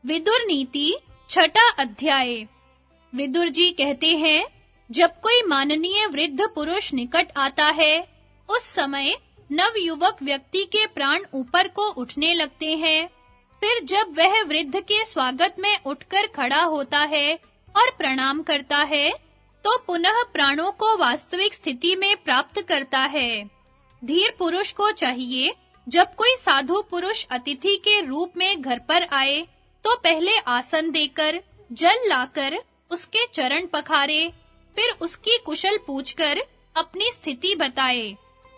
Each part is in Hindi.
विदुर नीति छठा अध्याय। विदुर जी कहते हैं, जब कोई माननीय वृद्ध पुरुष निकट आता है, उस समय नवयुवक व्यक्ति के प्राण ऊपर को उठने लगते हैं। फिर जब वह वृद्ध के स्वागत में उठकर खड़ा होता है और प्रणाम करता है, तो पुनः प्राणों को वास्तविक स्थिति में प्राप्त करता है। धीर पुरुष को चाहिए, जब कोई साधु पुरुष अतिथि के रूप में घर पर आए, तो पहले आसन देकर, जल लाकर उसके चरण पखारे, फिर उसकी कुशल पूछकर अपनी स्थिति बताए।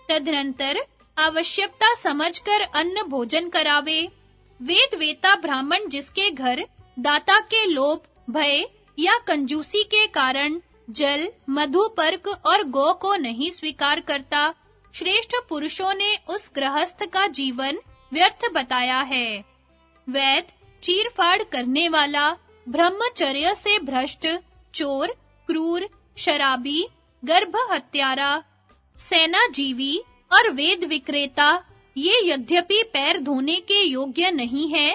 तदनंतर आवश्यकता समझकर अन्न भोजन करावे। वेद वेता ब्राह्मण जिसके घर दाता के लोभ, भय या कंजूसी के कारण जल, मधु, पर्क और गौ को नहीं स्वीकार करता, श्रेष्ठ पुरुषों ने उस गृहस्थ का जीवन व्यर्थ बताया है। वैद, चीरफाड़ करने वाला, ब्रह्मचर्य से भ्रष्ट, चोर, क्रूर, शराबी, गर्भ हत्यारा, सेनाजीवी और वेद विक्रेता, ये यद्यपि पैर धोने के योग्य नहीं है,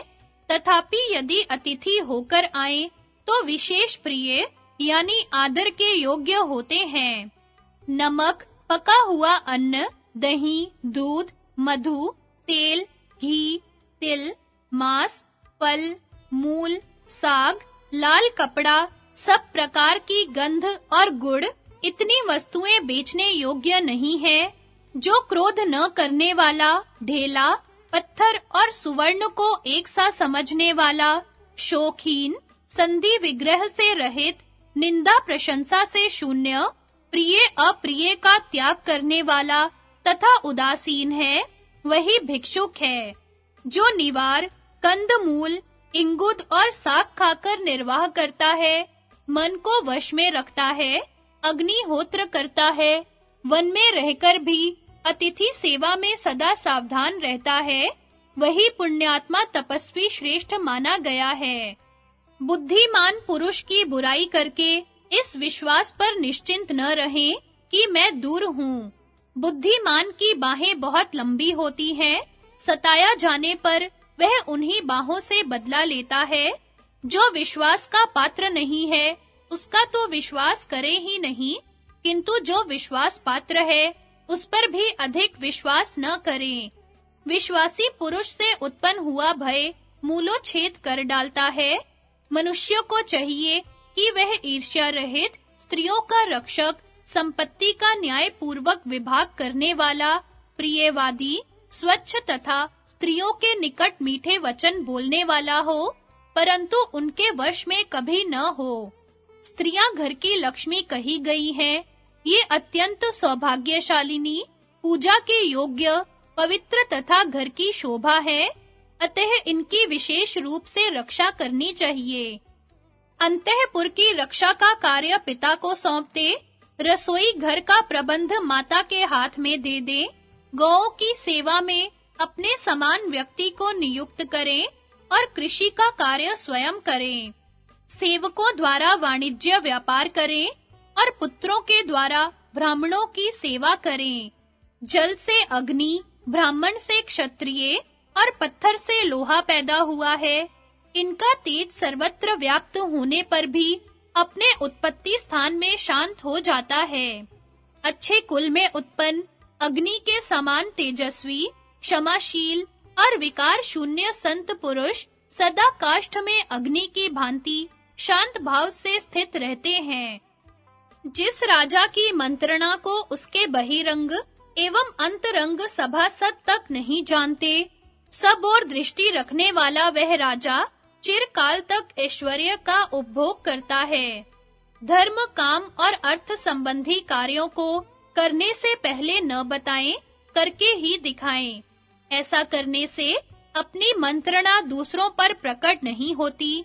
तथापि यदि अतिथि होकर आए, तो विशेष प्रिय यानी आदर के योग्य होते हैं। नमक, पका हुआ अन्न, दही, दूध, मधु, तेल, घी, तिल, मांस, फल, मूल, साग, लाल कपड़ा, सब प्रकार की गंध और गुड़, इतनी वस्तुएं बेचने योग्य नहीं है। जो क्रोध न करने वाला, ढेला, पत्थर और सुवर्ण को एक सा समझने वाला, शौकीन, संधि विग्रह से रहित, निंदा प्रशंसा से शून्य, प्रिय अप्रिय का त्याग करने वाला तथा उदासीन है, वही भिक्षुक है। जो निवार, कंदमूल, इंगुद और साग खाकर निर्वाह करता है, मन को वश में रखता है, अग्निहोत्र करता है, वन में रहकर भी अतिथि सेवा में सदा सावधान रहता है, वही पुण्यात्मा तपस्वी श्रेष्ठ माना गया है। बुद्धिमान पुरुष की बुराई करके इस विश्वास पर निश्चिंत न रहें कि मैं दूर हूँ। बुद्धिमान की बाहें बहुत लंबी होती हैं, सताया जाने पर वह उन्हीं बाहों से बदला लेता है। जो विश्वास का पात्र नहीं है, उसका तो विश्वास करे ही नहीं, किंतु जो विश्वास पात्र है, उस पर भी अधिक विश्वास न करें। विश्वासी पुरुष से उत्पन्न हुआ भय मूलोच्छेद कर डालता है। मनुष्य को चाहिए कि वह ईर्ष्या रहित, स्त्रियों का रक्षक, संपत्ति का न्याय पूर्वक विभाग करने वाला, प्रियवादी, स्वच्छ तथा स्त्रियों के निकट मीठे वचन बोलने वाला हो, परंतु उनके वश में कभी न हो। स्त्रियां घर की लक्ष्मी कही गई हैं। ये अत्यंत सौभाग्यशालिनी, पूजा के योग्य, पवित्र तथा घर की शोभा है, अतः इनकी विशेष रूप से रक्षा करनी चाहिए। अंतःपुर की रक्षा का कार्य पिता को सौंपते, रसोई घर का प्रबंध माता के हाथ में दे दें, गौओं की सेवा में अपने समान व्यक्ति को नियुक्त करें और कृषि का कार्य स्वयं करें। सेवकों द्वारा वाणिज्य व्यापार करें और पुत्रों के द्वारा ब्राह्मणों की सेवा करें। जल से अग्नि, ब्राह्मण से क्षत्रिय और पत्थर से लोहा पैदा हुआ है। इनका तेज सर्वत्र व्याप्त होने पर भी अपने उत्पत्ति स्थान में शांत हो जाता है। अच्छे कुल में उत्पन्न, अग्नि के समान तेजस्वी, क्षमाशील और विकार शून्य संत पुरुष सदा काष्ठ में अग्नि की भांति शांत भाव से स्थित रहते हैं। जिस राजा की मंत्रणा को उसके बहिरंग एवं अंतरंग सभासद तक नहीं जानते, सब ओर दृष्टि रखने वाला वह राजा चिरकाल तक ऐश्वर्य का उपभोग करता है। धर्म, काम और अर्थ संबंधी कार्यों को करने से पहले न बताएं, करके ही दिखाएं। ऐसा करने से अपनी मंत्रणा दूसरों पर प्रकट नहीं होती।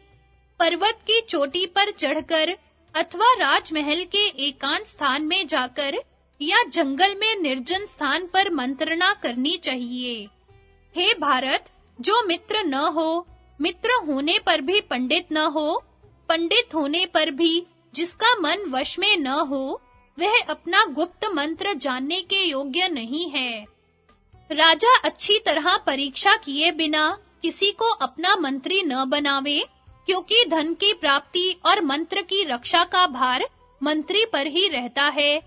पर्वत की चोटी पर चढ़कर अथवा राजमहल के एकांत स्थान में जाकर या जंगल में निर्जन स्थान पर मंत्रणा करनी चाहिए। हे भारत, जो मित्र न हो, मित्र होने पर भी पंडित न हो, पंडित होने पर भी जिसका मन वश में न हो, वह अपना गुप्त मंत्र जानने के योग्य नहीं है। राजा अच्छी तरह परीक्षा किए बिना किसी को अपना मंत्री न बनावे, क्योंकि धन की प्राप्ति और मंत्र की रक्षा का भार मंत्री पर ही रहता है।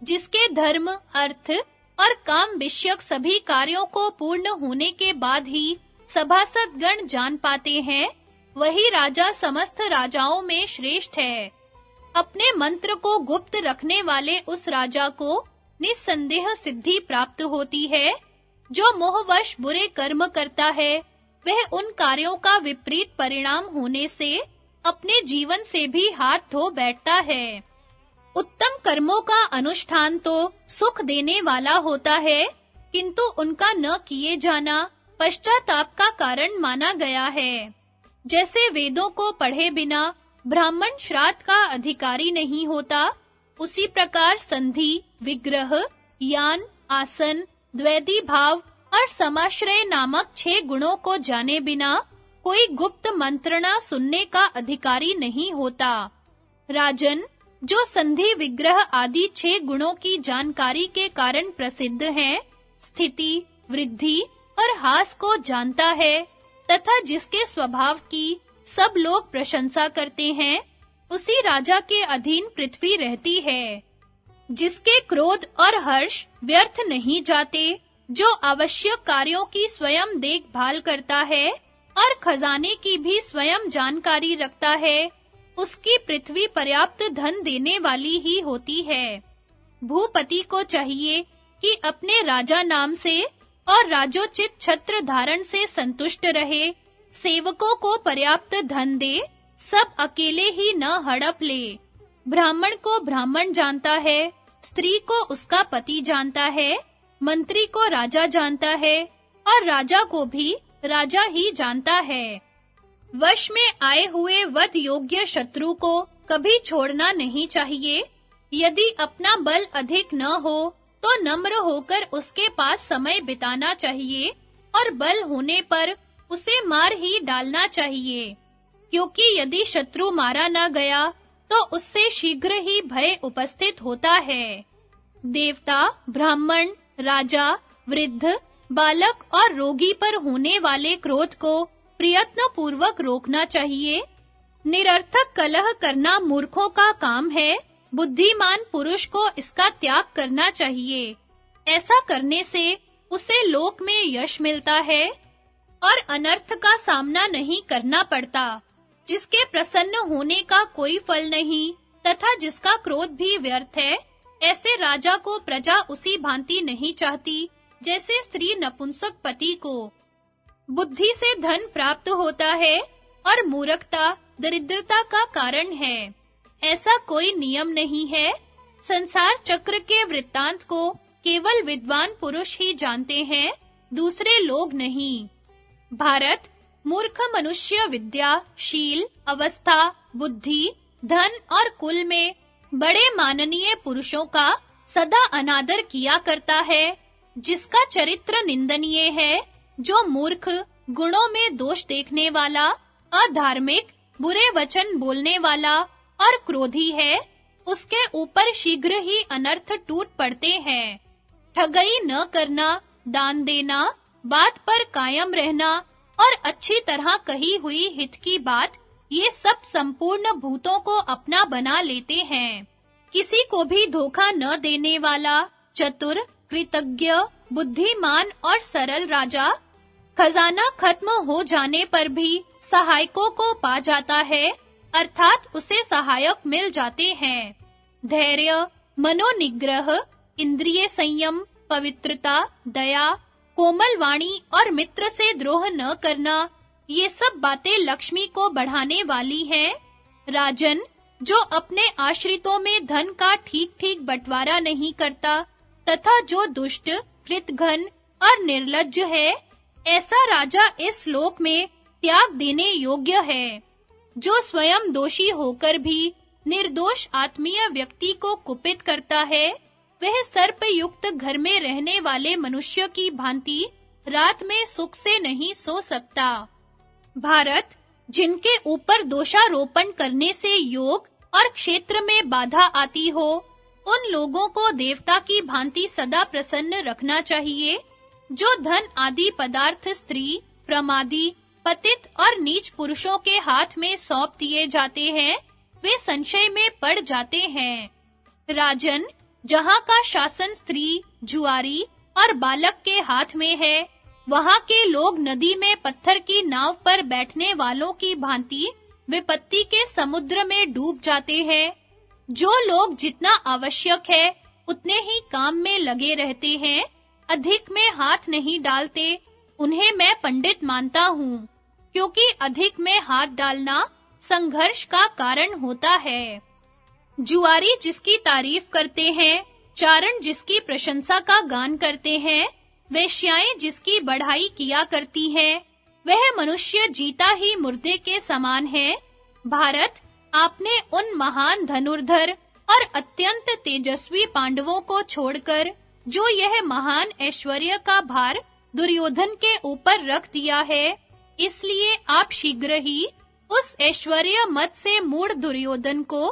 जिसके धर्म, अर्थ और काम विषयक सभी कार्यों को पूर्ण होने के बाद ही सभासदगण जान पाते हैं, वही राजा समस्त राजाओं में श्रेष्ठ है। अपने मंत्र को गुप्त रखने वाले उस राजा को निस्संदेह सिद्धि प्राप्त होती है। जो मोहवश बुरे कर्म करता है, वह उन कार्यों का विपरीत परिणाम होने से अपने जीवन से भी हाथ धो बैठता है। उत्तम कर्मों का अनुष्ठान तो सुख देने वाला होता है, किंतु उनका न किए जाना पश्चाताप का कारण माना गया है। जैसे वेदों को पढ़े बिना ब्राह्मण श्राद्ध का अधिकारी नहीं होता, उसी प्रकार संधि, विग्रह, यान, आसन, द्वैधी भाव और समाश्रय नामक 6 गुणों को जाने बिना कोई गुप्त मंत्रणा सुनने का अधिकारी नहीं होता। राजन, जो संधि, विग्रह आदि 6 गुणों की जानकारी के कारण प्रसिद्ध हैं, स्थिति, वृद्धि और हास को जानता है तथा जिसके स्वभाव की सब लोग प्रशंसा करते हैं, उसी राजा के अधीन पृथ्वी रहती है। जिसके क्रोध और हर्ष व्यर्थ नहीं जाते, जो आवश्यक कार्यों की स्वयं देखभाल करता है और खजाने की भी स्वयं जानकारी रखता है, उसकी पृथ्वी पर्याप्त धन देने वाली ही होती है। भूपति को चाहिए कि अपने राजा नाम से और राजोचित छत्र धारण से संतुष्ट रहे, सेवकों को पर्याप्त धन दे, सब अकेले ही न हड़प ले। ब्राह्मण को ब्राह्मण जानता है, स्त्री को उसका पति जानता है, मंत्री को राजा जानता है और राजा को भी राजा ही जानता है। वश में आए हुए वध योग्य शत्रु को कभी छोड़ना नहीं चाहिए। यदि अपना बल अधिक न हो तो नम्र होकर उसके पास समय बिताना चाहिए और बल होने पर उसे मार ही डालना चाहिए, क्योंकि यदि शत्रु मारा न गया तो उससे शीघ्र ही भय उपस्थित होता है। देवता, ब्राह्मण, राजा, वृद्ध, बालक और रोगी पर होने वाले क्रोध को प्रयत्न पूर्वक रोकना चाहिए। निरर्थक कलह करना मूर्खों का काम है, बुद्धिमान पुरुष को इसका त्याग करना चाहिए। ऐसा करने से उसे लोक में यश मिलता है और अनर्थ का सामना नहीं करना पड़ता। जिसके प्रसन्न होने का कोई फल नहीं तथा जिसका क्रोध भी व्यर्थ है, ऐसे राजा को प्रजा उसी भांति नहीं चाहती जैसे स्त्री नपुंसक पति को। बुद्धि से धन प्राप्त होता है और मूर्खता दरिद्रता का कारण है, ऐसा कोई नियम नहीं है। संसार चक्र के वृत्तांत को केवल विद्वान पुरुष ही जानते हैं, दूसरे लोग नहीं। भारत, मूर्ख मनुष्य विद्या, शील, अवस्था, बुद्धि, धन और कुल में बड़े माननीय पुरुषों का सदा अनादर किया करता है। जिसका चरित्र निंदनीय है, जो मूर्ख, गुणों में दोष देखने वाला, अधार्मिक, बुरे वचन बोलने वाला और क्रोधी है, उसके ऊपर शीघ्र ही अनर्थ टूट पड़ते हैं। ठगई न करना, दान देना, बात पर कायम रहना और अच्छी तरह कही हुई हित की बात, ये सब संपूर्ण भूतों को अपना बना लेते हैं। किसी को भी धोखा न देने वाला, चतुर, कृतज्ञ, बुद्धिमान और सरल राजा, खजाना खत्म हो जाने पर भी सहायकों को पा जाता है, अर्थात उसे सहायक मिल जाते हैं। धैर्य, मनोनिग्रह, इंद्रिय संयम, पवित्रता, दया, कोमल वाणी और मित्र से द्रोह न करना, ये सब बातें लक्ष्मी को बढ़ाने वाली हैं। राजन, जो अपने आश्रितों में धन का ठीक-ठीक बंटवारा नहीं करता तथा जो दुष्ट, कृतघ्न और निर्लज्ज है, ऐसा राजा इस लोक में त्याग देने योग्य है। जो स्वयं दोषी होकर भी निर्दोष आत्मीय व्यक्ति को कुपित करता है, वह सर्पयुक्त घर में रहने वाले मनुष्य की भांति रात में सुख से नहीं सो सकता। भारत, जिनके ऊपर दोषारोपण करने से योग और क्षेत्र में बाधा आती हो, उन लोगों को देवता की भांति सदा प्रसन्न रखना चाहिए। जो धन आदि पदार्थ स्त्री, प्रमादी, पतित और नीच पुरुषों के हाथ में सौंप दिए जाते हैं, वे संशय में पड़ जाते हैं। राजन, जहाँ का शासन स्त्री, जुआरी और बालक के हाथ में है, वहाँ के लोग नदी में पत्थर की नाव पर बैठने वालों की भांति विपत्ति के समुद्र में डूब जाते हैं। जो लोग जितना आवश्यक है उतने ही काम में लगे रहते हैं, अधिक में हाथ नहीं डालते, उन्हें मैं पंडित मानता हूँ, क्योंकि अधिक में हाथ डालना संघर्ष का कारण होता है। जुआरी जिसकी तारीफ करते हैं, चारण जिसकी प्रशंसा का गान करते हैं, वेश्याएं जिसकी बढ़ाई किया करती हैं, वह मनुष्य जीता ही मुर्दे के समान है। भारत, आपने उन महान धनुर्धर और अत्यंत तेजस्वी पांडवों को छोड़कर जो यह महान ऐश्वर्य का भार दुर्योधन के ऊपर रख दिया है, इसलिए आप शीघ्र ही उस ऐश्वर्य मद से मूढ़ दुर्योधन को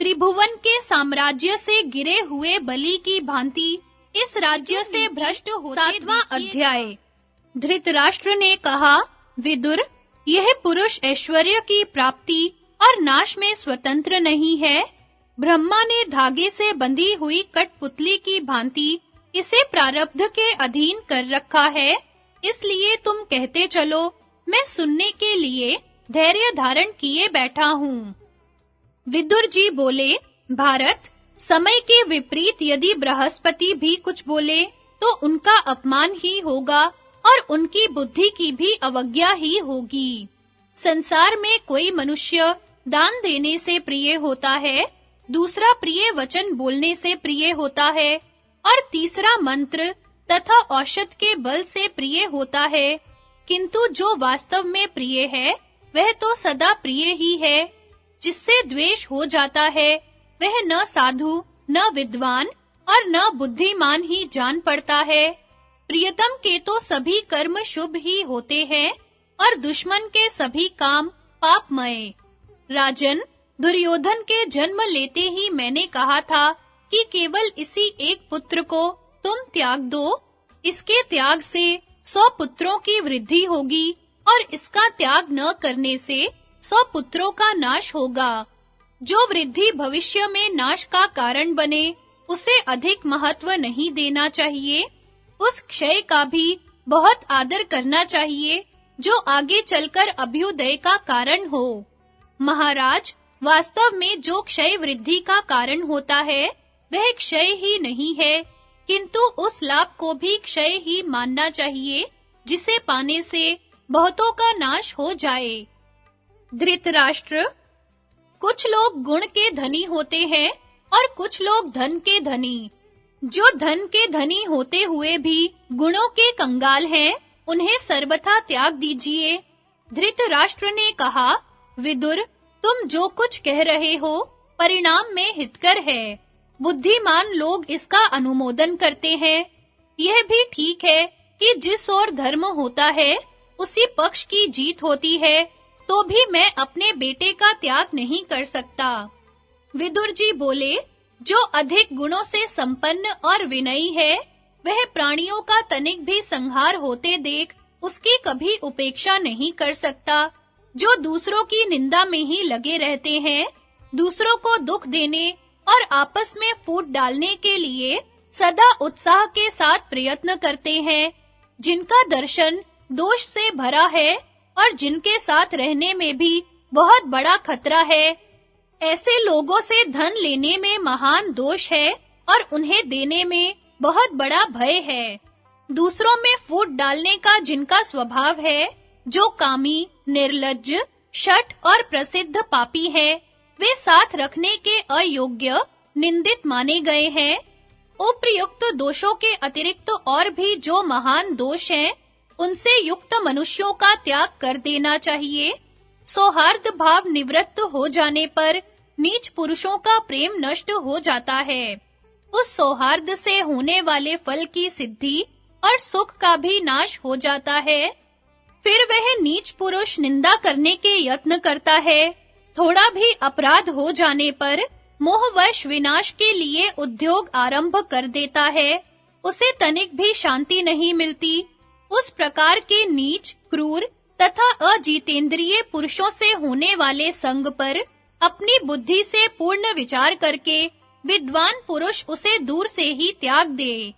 त्रिभुवन के साम्राज्य से गिरे हुए बलि की भांति इस राज्य से भ्रष्ट होते 7वां अध्याय। धृतराष्ट्र ने कहा, विदुर, यह पुरुष ऐश्वर्य की प्राप्ति और नाश में स्वतंत्र नहीं है। ब्रह्मा ने धागे से बंधी हुई कठपुतली की भांति इसे प्रारब्ध के अधीन कर रखा है, इसलिए तुम कहते चलो, मैं सुनने के लिए धैर्य धारण किए बैठा हूँ। विदुर जी बोले, भारत, समय के विपरीत यदि बृहस्पति भी कुछ बोले तो उनका अपमान ही होगा और उनकी बुद्धि की भी अवज्ञा ही होगी। संसार में कोई मनुष्य दान देने से प्रिय होता है, दूसरा प्रिय वचन बोलने से प्रिय होता है और तीसरा मंत्र तथा औषध के बल से प्रिय होता है, किंतु जो वास्तव में प्रिय है वह तो सदा प्रिय ही है। जिससे द्वेष हो जाता है वह न साधु, न विद्वान और न बुद्धिमान ही जान पड़ता है। प्रियतम के तो सभी कर्म शुभ ही होते हैं और दुश्मन के सभी काम पापमय। राजन, दुर्योधन के जन्म लेते ही मैंने कहा था कि केवल इसी एक पुत्र को तुम त्याग दो। इसके त्याग से 100 पुत्रों की वृद्धि होगी और इसका त्याग न करने से 100 पुत्रों का नाश होगा। जो वृद्धि भविष्य में नाश का कारण बने, उसे अधिक महत्व नहीं देना चाहिए। उस क्षय का भी बहुत आदर करना चाहिए जो आगे चलकर अभ्युदय का कारण हो। महाराज, वास्तव में जो क्षय वृद्धि का कारण होता है वह क्षय ही नहीं है, किंतु उस लाभ को भी क्षय ही मानना चाहिए जिसे पाने से बहुतों का नाश हो जाए। धृतराष्ट्र, कुछ लोग गुण के धनी होते हैं और कुछ लोग धन के धनी। जो धन के धनी होते हुए भी गुणों के कंगाल हैं, उन्हें सर्वथा त्याग दीजिए। धृतराष्ट्र ने कहा, विदुर, तुम जो कुछ कह रहे हो परिणाम में हितकर है। बुद्धिमान लोग इसका अनुमोदन करते हैं। यह भी ठीक है कि जिस ओर धर्म होता है उसी पक्ष की जीत होती है, तो भी मैं अपने बेटे का त्याग नहीं कर सकता। विदुर जी बोले, जो अधिक गुणों से संपन्न और विनयी है, वह प्राणियों का तनिक भी संहार होते देख उसकी कभी उपेक्षा नहीं कर सकता। जो दूसरों की निंदा में ही लगे रहते हैं, दूसरों को दुख देने और आपस में फूट डालने के लिए सदा उत्साह के साथ प्रयत्न करते हैं, जिनका दर्शन दोष से भरा है और जिनके साथ रहने में भी बहुत बड़ा खतरा है, ऐसे लोगों से धन लेने में महान दोष है और उन्हें देने में बहुत बड़ा भय है। दूसरों में फूट डालने का जिनका स्वभाव है, जो कामी, निर्लज्ज, शठ और प्रसिद्ध पापी है, वे साथ रखने के अयोग्य, निंदित माने गए हैं। उपर्युक्त दोषों के अतिरिक्त और भी जो महान दोष हैं, उनसे युक्त मनुष्यों का त्याग कर देना चाहिए। सौहार्द भाव निवृत्त हो जाने पर नीच पुरुषों का प्रेम नष्ट हो जाता है। उस सौहार्द से होने वाले फल की सिद्धि और सुख का भी नाश हो जाता है। फिर वह नीच पुरुष निंदा करने के यत्न करता है। थोड़ा भी अपराध हो जाने पर मोहवश विनाश के लिए उद्योग आरंभ कर देता है। उसे तनिक भी शांति नहीं मिलती। उस प्रकार के नीच, क्रूर तथा अजीतेंद्रिय पुरुषों से होने वाले संग पर अपनी बुद्धि से पूर्ण विचार करके विद्वान पुरुष उसे दूर से ही त्याग दे।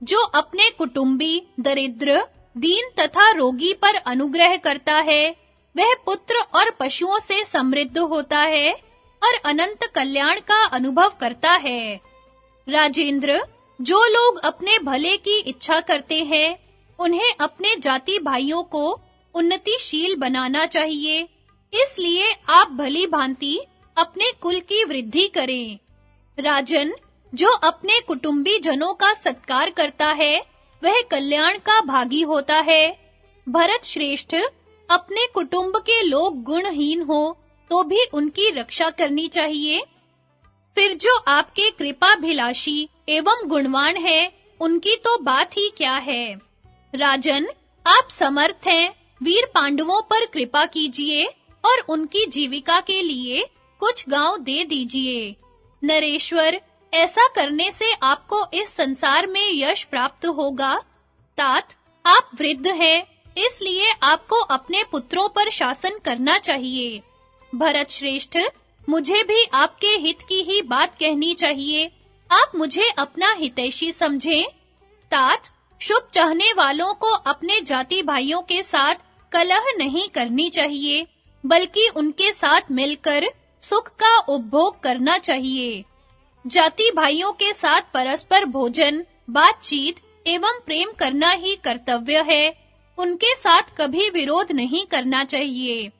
जो अपने कुटुंबी, दरिद्र, दीन तथा रोगी पर अनुग्रह करता है, वह पुत्र और पशुओं से समृद्ध होता है और अनंत कल्याण का अनुभव करता है। राजेंद्र, जो लोग अपने भले की इच्छा करते हैं, उन्हें अपने जाति भाइयों को उन्नतिशील बनाना चाहिए। इसलिए आप भली भांति अपने कुल की वृद्धि करें। राजन, जो अपने कुटुंबी जनों का सत्कार करता है, वह कल्याण का भागी होता है। भरत श्रेष्ठ, अपने कुटुंब के लोग गुणहीन हो तो भी उनकी रक्षा करनी चाहिए। फिर जो आपके कृपाभिलाषी एवं गुणवान हैं, उनकी तो बात ही क्या है। राजन, आप समर्थ हैं, वीर पांडवों पर कृपा कीजिए और उनकी जीविका के लिए कुछ गांव दे दीजिए। नरेश्वर, ऐसा करने से आपको इस संसार में यश प्राप्त होगा। तात, आप वृद्ध हैं, इसलिए आपको अपने पुत्रों पर शासन करना चाहिए। भरत श्रेष्ठ, मुझे भी आपके हित की ही बात कहनी चाहिए। आप मुझे अपना हितैषी समझें। तात, शुभ चाहने वालों को अपने जाति भाइयों के साथ कलह नहीं करनी चाहिए, बल्कि उनके साथ मिलकर सुख का उपभोग करना चाहिए। जाति भाइयों के साथ परस्पर भोजन, बातचीत एवं प्रेम करना ही कर्तव्य है। उनके साथ कभी विरोध नहीं करना चाहिए।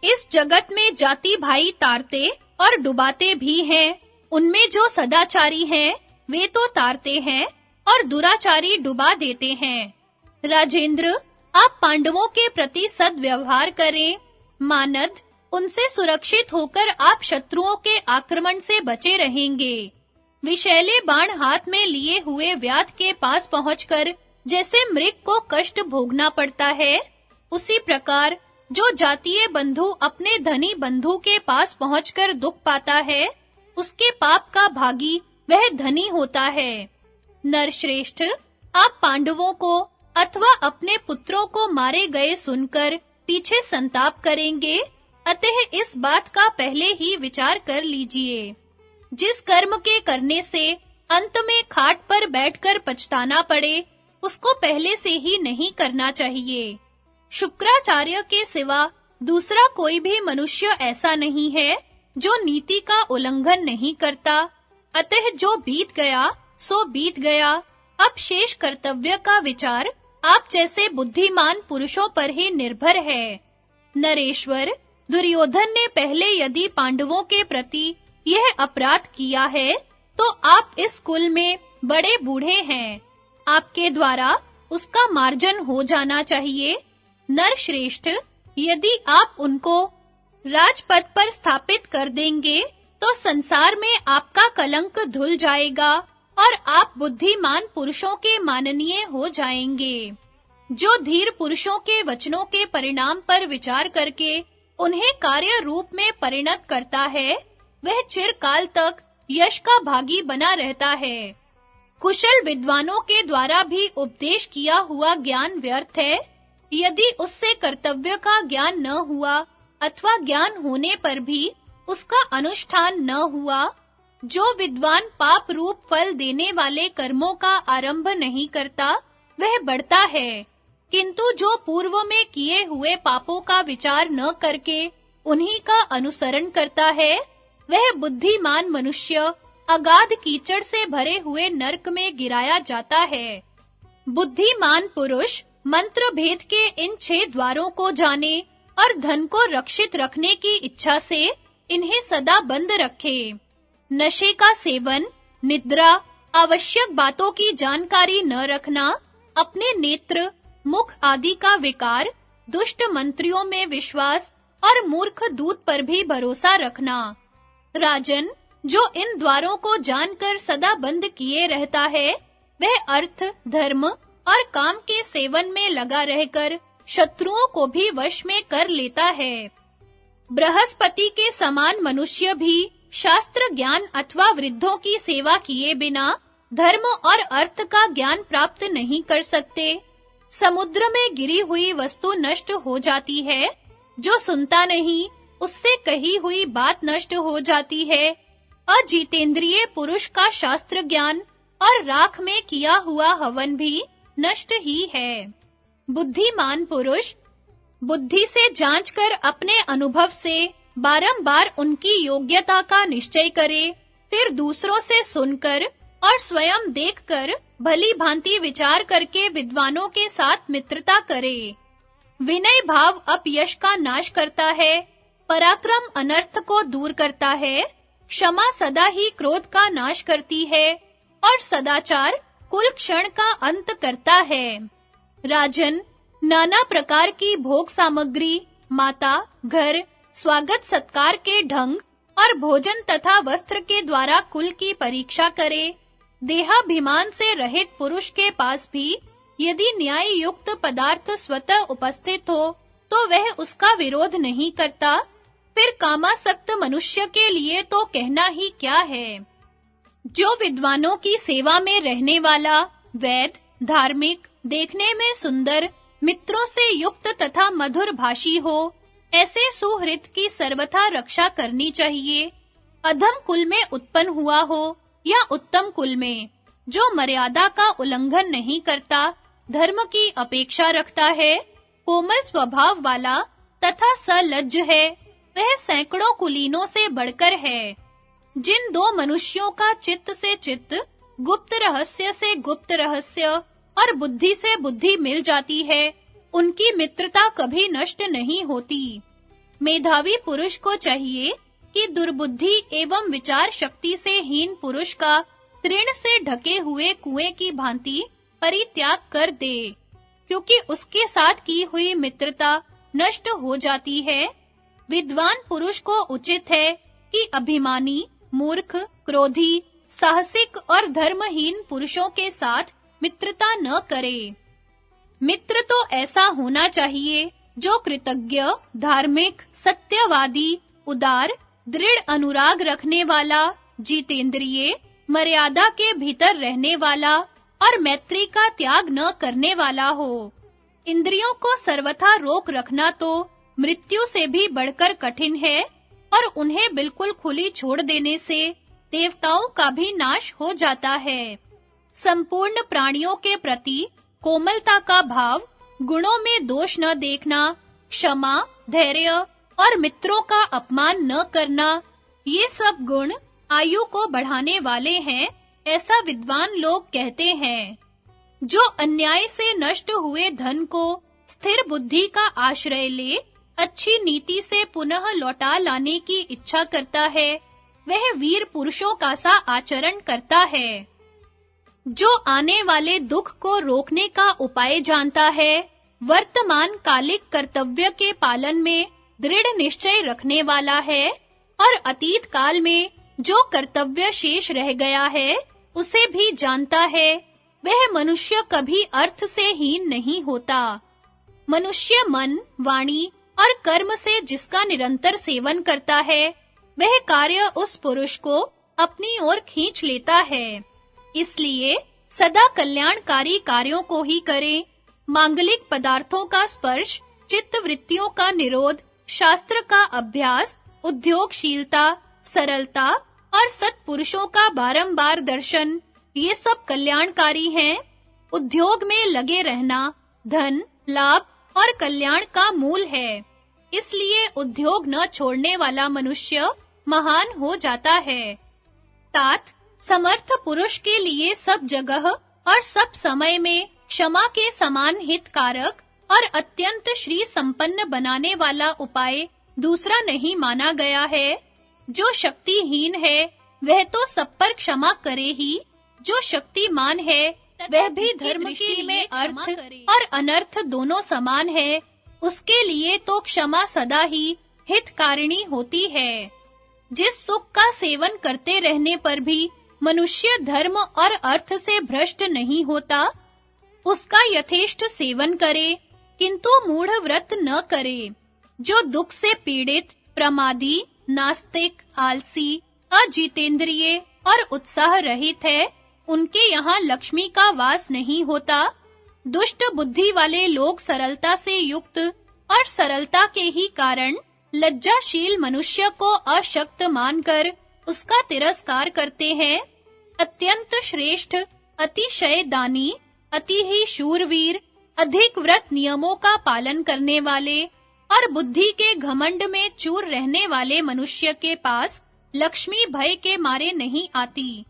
इस जगत में जाति भाई तारते और डुबाते भी हैं। उनमें जो सदाचारी हैं, वे तो तारते हैं और दुराचारी डुबा देते हैं। राजेंद्र, आप पांडवों के प्रति सद्व्यवहार करें। मानद, उनसे सुरक्षित होकर आप शत्रुओं के आक्रमण से बचे रहेंगे। विषैले बाण हाथ में लिए हुए व्याध के पास पहुंचकर जैसे मृग को कष्ट भोगना पड़ता है, उसी प्रकार जो जातीय बंधु अपने धनी बंधु के पास पहुंचकर दुख पाता है, उसके पाप का भागी वह धनी होता है। नरश्रेष्ठ, आप पांडवों को अथवा अपने पुत्रों को मारे गए सुनकर पीछे संताप करेंगे, अतः इस बात का पहले ही विचार कर लीजिए। जिस कर्म के करने से अंत में खाट पर बैठकर पछताना पड़े, उसको पहले से ही नहीं करना चाहिए। शुक्राचार्य के सिवा दूसरा कोई भी मनुष्य ऐसा नहीं है जो नीति का उल्लंघन नहीं करता। अतः जो बीत गया सो बीत गया। अब शेष कर्तव्य का विचार आप जैसे बुद्धिमान पुरुषों पर ही निर्भर है। नरेश्वर, दुर्योधन ने पहले यदि पांडवों के प्रति यह अपराध किया है, तो आप इस कुल में बड़े बूढ़े हैं। आपके द्वारा उसका मार्जन हो जाना चाहिए। नरश्रेष्ठ, यदि आप उनको राजपद पर स्थापित कर देंगे, तो संसार में आपका कलंक धुल जाएगा और आप बुद्धिमान पुरुषों के माननीय हो जाएंगे। जो धीर पुरुषों के वचनों के परिणाम पर विचार करके उन्हें कार्य रूप में परिणत करता है, वह चिरकाल तक यश का भागी बना रहता है। कुशल विद्वानों के द्वारा भी उपदेश किया हुआ ज्ञान व्यर्थ है, यदि उससे कर्तव्य का ज्ञान न हुआ अथवा ज्ञान होने पर भी उसका अनुष्ठान न हुआ। जो विद्वान पाप रूप फल देने वाले कर्मों का आरंभ नहीं करता, वह बढ़ता है, किंतु जो पूर्व में किए हुए पापों का विचार न करके उन्हीं का अनुसरण करता है, वह बुद्धिमान मनुष्य अगाध कीचड़ से भरे हुए नरक में गिराया जाता है। बुद्धिमान पुरुष मंत्र भेद के इन 6 द्वारों को जाने और धन को रक्षित रखने की इच्छा से इन्हें सदा बंद रखे। नशे का सेवन, निद्रा, आवश्यक बातों की जानकारी न रखना, अपने नेत्र, मुख आदि का विकार, दुष्ट मंत्रियों में विश्वास और मूर्ख दूत पर भी भरोसा रखना। राजन, जो इन द्वारों को जानकर सदा बंद किए रहता है, वह अर्थ, धर्म और काम के सेवन में लगा रहकर शत्रुओं को भी वश में कर लेता है। बृहस्पति के समान मनुष्य भी शास्त्र ज्ञान अथवा वृद्धों की सेवा किए बिना धर्म और अर्थ का ज्ञान प्राप्त नहीं कर सकते। समुद्र में गिरी हुई वस्तु नष्ट हो जाती है, जो सुनता नहीं उससे कही हुई बात नष्ट हो जाती है। अजितेंद्रिय पुरुष का शास्त्र ज्ञान और राख में किया हुआ हवन भी नष्ट ही है। बुद्धिमान पुरुष बुद्धि से जांच कर अपने अनुभव से बारंबार उनकी योग्यता का निश्चय करे, फिर दूसरों से सुनकर और स्वयं देखकर भली भांति विचार करके विद्वानों के साथ मित्रता करे। विनय भाव अपयश का नाश करता है, पराक्रम अनर्थ को दूर करता है, क्षमा सदा ही क्रोध का नाश करती है और सदाचार कुल क्षण का अंत करता है। राजन, नाना प्रकार की भोग सामग्री, माता, घर, स्वागत सत्कार के ढंग और भोजन तथा वस्त्र के द्वारा कुल की परीक्षा करे। देहाभिमान से रहित पुरुष के पास भी यदि न्याय युक्त पदार्थ स्वतः उपस्थित हो तो वह उसका विरोध नहीं करता। फिर कामासक्त मनुष्य के लिए तो कहना ही क्या है। जो विद्वानों की सेवा में रहने वाला, वैद, धार्मिक, देखने में सुंदर, मित्रों से युक्त तथा मधुर भाषी हो, ऐसे सुहृद की सर्वथा रक्षा करनी चाहिए। अधम कुल में उत्पन्न हुआ हो या उत्तम कुल में, जो मर्यादा का उल्लंघन नहीं करता, धर्म की अपेक्षा रखता है, कोमल स्वभाव वाला तथा सलज्ज है, वह सैकड़ों कुलीनों से बढ़कर है। जिन दो मनुष्यों का चित्त से चित्त, गुप्त रहस्य से गुप्त रहस्य और बुद्धि से बुद्धि मिल जाती है, उनकी मित्रता कभी नष्ट नहीं होती। मेधावी पुरुष को चाहिए कि दुर्बुद्धि एवं विचार शक्ति से हीन पुरुष का तृण से ढके हुए कुएं की भांति परित्याग कर दे, क्योंकि उसके साथ की हुई मित्रता नष्ट हो जाती है। विद्वान पुरुष को उचित है कि अभिमानी, मूर्ख, क्रोधी, साहसिक और धर्महीन पुरुषों के साथ मित्रता न करे। मित्र तो ऐसा होना चाहिए जो कृतज्ञ, धार्मिक, सत्यवादी, उदार, दृढ़ अनुराग रखने वाला, जितेंद्रिय, मर्यादा के भीतर रहने वाला और मैत्री का त्याग न करने वाला हो। इंद्रियों को सर्वथा रोक रखना तो मृत्यु से भी बढ़कर कठिन है और उन्हें बिल्कुल खुली छोड़ देने से देवताओं का भी नाश हो जाता है। संपूर्ण प्राणियों के प्रति कोमलता का भाव, गुणों में दोष न देखना, क्षमा, धैर्य और मित्रों का अपमान न करना, ये सब गुण आयु को बढ़ाने वाले हैं, ऐसा विद्वान लोग कहते हैं। जो अन्याय से नष्ट हुए धन को स्थिर बुद्धि का आश्रय ले अच्छी नीति से पुनः लौटा लाने की इच्छा करता है, वह वीर पुरुषों का सा आचरण करता है। जो आने वाले दुख को रोकने का उपाय जानता है, वर्तमान कालिक कर्तव्य के पालन में दृढ़ निश्चय रखने वाला है और अतीत काल में जो कर्तव्य शेष रह गया है, उसे भी जानता है, वह मनुष्य कभी अर्थ से हीन नहीं होता। मनुष्य मन, वाणी और कर्म से जिसका निरंतर सेवन करता है, वह कार्य उस पुरुष को अपनी ओर खींच लेता है। इसलिए सदा कल्याणकारी कार्यों को ही करें। मांगलिक पदार्थों का स्पर्श, चित्त वृत्तियों का निरोध, शास्त्र का अभ्यास, उद्योगशीलता, सरलता और सत्पुरुषों का बारंबार दर्शन, ये सब कल्याणकारी हैं। उद्योग में लगे रहना धन, लाभ और कल्याण का मूल है। इसलिए उद्योग न छोड़ने वाला मनुष्य महान हो जाता है। तात, समर्थ पुरुष के लिए सब जगह और सब समय में क्षमा के समान हितकारक और अत्यंत श्री संपन्न बनाने वाला उपाय दूसरा नहीं माना गया है। जो शक्तिहीन है वह तो सब पर क्षमा करे ही, जो शक्तिमान है वह भी धर्म के में अर्थ और अनर्थ दोनों समान है, उसके लिए तो क्षमा सदा ही हितकारिणी होती है। जिस सुख का सेवन करते रहने पर भी मनुष्य धर्म और अर्थ से भ्रष्ट नहीं होता, उसका यथेष्ट सेवन करे, किंतु मूढ़ व्रत न करे। जो दुख से पीड़ित, प्रमादी, नास्तिक, आलसी, अजितेंद्रिय और उत्साह रहित है, उनके यहाँ लक्ष्मी का वास नहीं होता। दुष्ट बुद्धि वाले लोग सरलता से युक्त और सरलता के ही कारण लज्जाशील मनुष्य को अशक्त मानकर उसका तिरस्कार करते हैं। अत्यंत श्रेष्ठ, अतिशय दानी, अति ही शूरवीर, अधिक व्रत नियमों का पालन करने वाले और बुद्धि के घमंड में चूर रहने वाले मनुष्य के पास लक्ष्मी भय के मारे नहीं आती।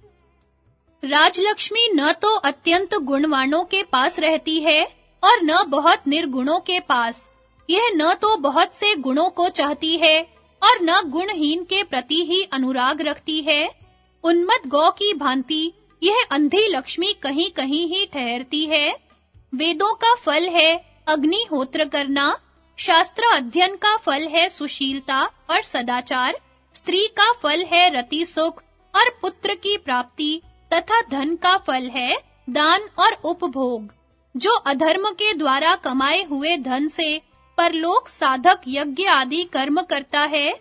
राजलक्ष्मी न तो अत्यंत गुणवानों के पास रहती है और न बहुत निर्गुणों के पास। यह न तो बहुत से गुणों को चाहती है और न गुणहीन के प्रति ही अनुराग रखती है। उन्मत्त गौ की भांति यह अंधी लक्ष्मी कहीं-कहीं ही ठहरती है। वेदों का फल है अग्निहोत्र करना, शास्त्र अध्ययन का फल है सुशीलता और सदाचार, स्त्री का फल है रति सुख और पुत्र की प्राप्ति तथा धन का फल है दान और उपभोग। जो अधर्म के द्वारा कमाए हुए धन से परलोक साधक यज्ञ आदि कर्म करता है,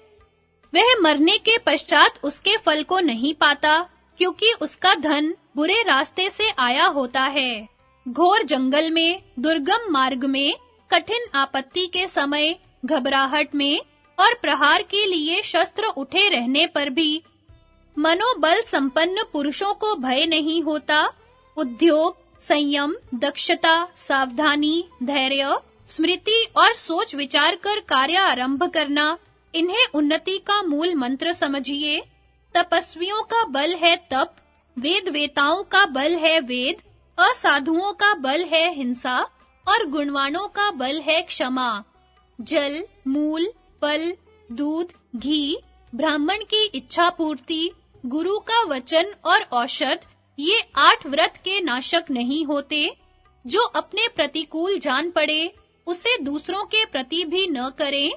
वह मरने के पश्चात उसके फल को नहीं पाता, क्योंकि उसका धन बुरे रास्ते से आया होता है। घोर जंगल में, दुर्गम मार्ग में, कठिन आपत्ति के समय, घबराहट में और प्रहार के लिए शस्त्र उठे रहने पर भी मनोबल संपन्न पुरुषों को भय नहीं होता। उद्योग, संयम, दक्षता, सावधानी, धैर्य, स्मृति और सोच विचार कर कार्य आरंभ करना, इन्हें उन्नति का मूल मंत्र समझिए। तपस्वियों का बल है तप, वेदवेताओं का बल है वेद, असाधुओं का बल है हिंसा और गुणवानों का बल है क्षमा। जल, मूल, फल, दूध, घी, ब्राह्मण की इच्छा पूर्ति, गुरु का वचन और औषध, ये 8 व्रत के नाशक नहीं होते। जो अपने प्रतिकूल जान पड़े, उसे दूसरों के प्रति भी न करें।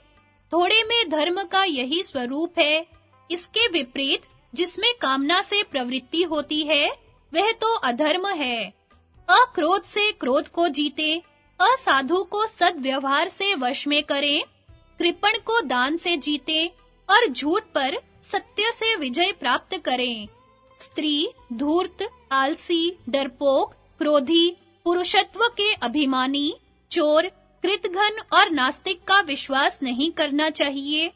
थोड़े में धर्म का यही स्वरूप है। इसके विपरीत जिसमें कामना से प्रवृत्ति होती है, वह तो अधर्म है। अक्रोध से क्रोध को जीते, असाधु को सद्व्यवहार से वश में करें, कृपण को दान से जीते और झूठ पर सत्य से विजय प्राप्त करें। स्त्री धूर्त, आलसी, डरपोक, क्रोधी, पुरुषत्व के अभिमानी, चोर, कृतघ्न और नास्तिक का विश्वास नहीं करना चाहिए।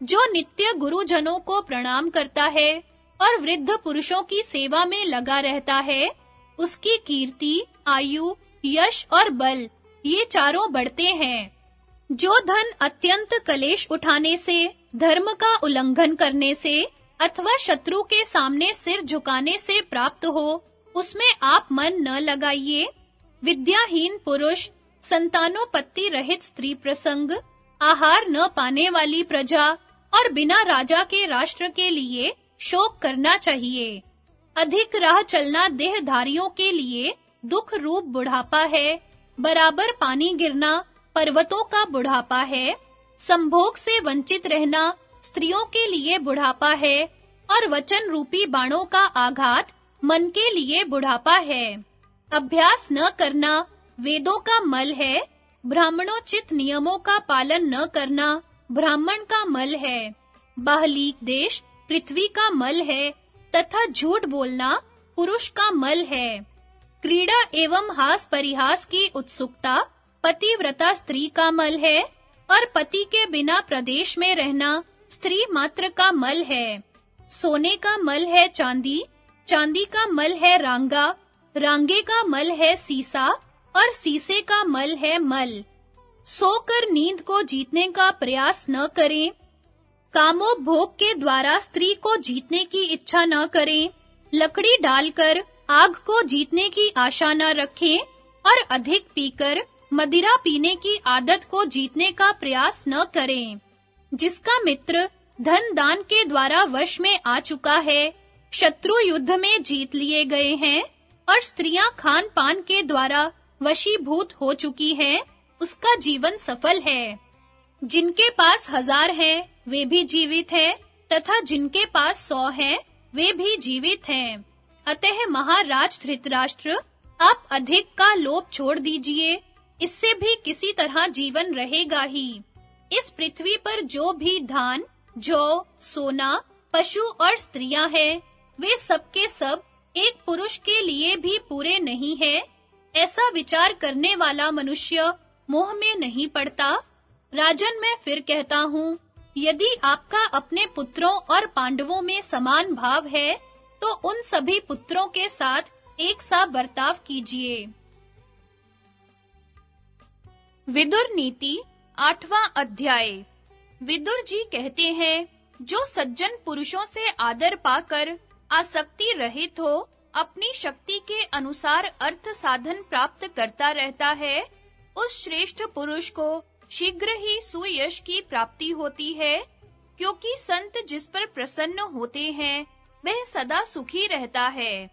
जो नित्य गुरुजनों को प्रणाम करता है और वृद्ध पुरुषों की सेवा में लगा रहता है, उसकी कीर्ति, आयु, यश और बल ये चारों बढ़ते हैं। जो धन अत्यंत कलेश उठाने से, धर्म का उल्लंघन करने से अथवा शत्रु के सामने सिर झुकाने से प्राप्त हो, उसमें आप मन न लगाइए। विद्याहीन पुरुष, संतानोपत्ति रहित स्त्री प्रसंग, आहार न पाने वाली प्रजा और बिना राजा के राष्ट्र के लिए शोक करना चाहिए। अधिक राह चलना देहधारियों के लिए दुख रूप बुढ़ापा है। बराबर पानी गिरना पर्वतों का बुढ़ापा है। संभोग से वंचित रहना स्त्रियों के लिए बुढ़ापा है और वचन रूपी बाणों का आघात मन के लिए बुढ़ापा है। अभ्यास न करना वेदों का मल है। ब्राह्मणोचित नियमों का पालन न करना ब्राह्मण का मल है। बाहलीक देश पृथ्वी का मल है तथा झूठ बोलना पुरुष का मल है। क्रीड़ा एवं हास परिहास की उत्सुकता पतिव्रता स्त्री का मल है और पति के बिना प्रदेश में रहना स्त्री मात्र का मल है। सोने का मल है चांदी, चांदी का मल है रांगा, रांगे का मल है सीसा और सीसे का मल है मल। सोकर नींद को जीतने का प्रयास न करें। कामोपभोग के द्वारा स्त्री को जीतने की इच्छा न करें। लकड़ी डालकर आग को जीतने की आशा न रखें और अधिक पीकर मदिरा पीने की आदत को जीतने का प्रयास न करें। जिसका मित्र धन दान के द्वारा वश में आ चुका है, शत्रु युद्ध में जीत लिए गए हैं और स्त्रियां खान पान के द्वारा वशीभूत हो चुकी हैं, उसका जीवन सफल है। जिनके पास 1000 हैं, वे भी जीवित हैं तथा जिनके पास 100 हैं, वे भी जीवित हैं। अतः महाराज धृतराष्ट्र, आप अधिक का लोभ छोड़ दीजिए, इससे भी किसी तरह जीवन रहेगा ही। इस पृथ्वी पर जो भी धान, जौ, सोना, पशु और स्त्रियां हैं, वे सब के सब एक पुरुष के लिए भी पूरे नहीं हैं। ऐसा विचार करने वाला मनुष्य मोह में नहीं पड़ता। राजन, मैं फिर कहता हूँ, यदि आपका अपने पुत्रों और पांडवों में समान भाव है, तो उन सभी पुत्रों के साथ एक सा बर्ताव कीजिए। विदुर नीति 8वां अध्याय। विदुर जी कहते हैं, जो सज्जन पुरुषों से आदर पाकर आसक्ति रहित हो, अपनी शक्ति के अनुसार अर्थ साधन प्राप्त करता रहता है, उस श्रेष्ठ पुरुष को शीघ्र ही सुयश की प्राप्ति होती है, क्योंकि संत जिस पर प्रसन्न होते हैं, वह सदा सुखी रहता है।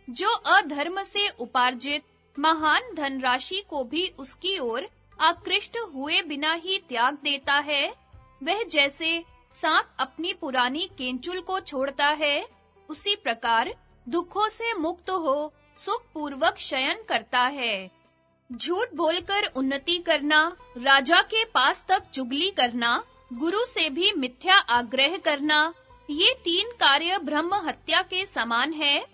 जो अधर्म से उपार्जित महान धनराशि को भी उसकी ओर आकृष्ट हुए बिना ही त्याग देता है, वह जैसे सांप अपनी पुरानी केंचुल को छोड़ता है, उसी प्रकार दुखों से मुक्त हो सुख पूर्वक शयन करता है। झूठ बोलकर उन्नति करना, राजा के पास तक चुगली करना, गुरु से भी मिथ्या आग्रह करना, ये 3 कार्य ब्रह्म हत्या के समान है।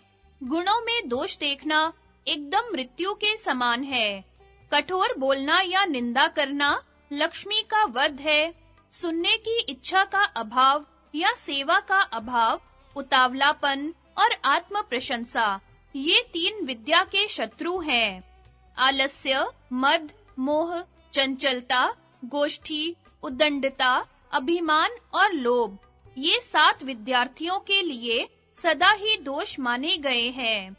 गुणों में दोष देखना एकदम मृत्यु के समान है। कठोर बोलना या निंदा करना लक्ष्मी का वध है। सुनने की इच्छा का अभाव या सेवा का अभाव, उतावलापन और आत्म प्रशंसा, ये 3 विद्या के शत्रु हैं। आलस्य, मद, मोह, चंचलता, गोष्ठी, उद्दंडता, अभिमान और लोभ, ये 7 विद्यार्थियों के लिए सदा ही दोष माने गए हैं।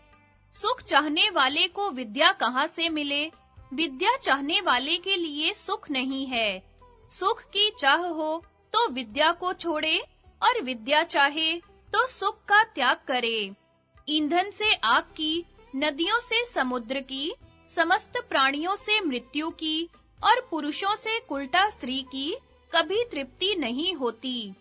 सुख चाहने वाले को विद्या कहाँ से मिले? विद्या चाहने वाले के लिए सुख नहीं है। सुख की चाह हो तो विद्या को छोड़े, और विद्या चाहे तो सुख का त्याग करे। ईंधन से आग की, नदियों से समुद्र की, समस्त प्राणियों से मृत्यु की और पुरुषों से कुलटा स्त्री की कभी तृप्ति नहीं होती।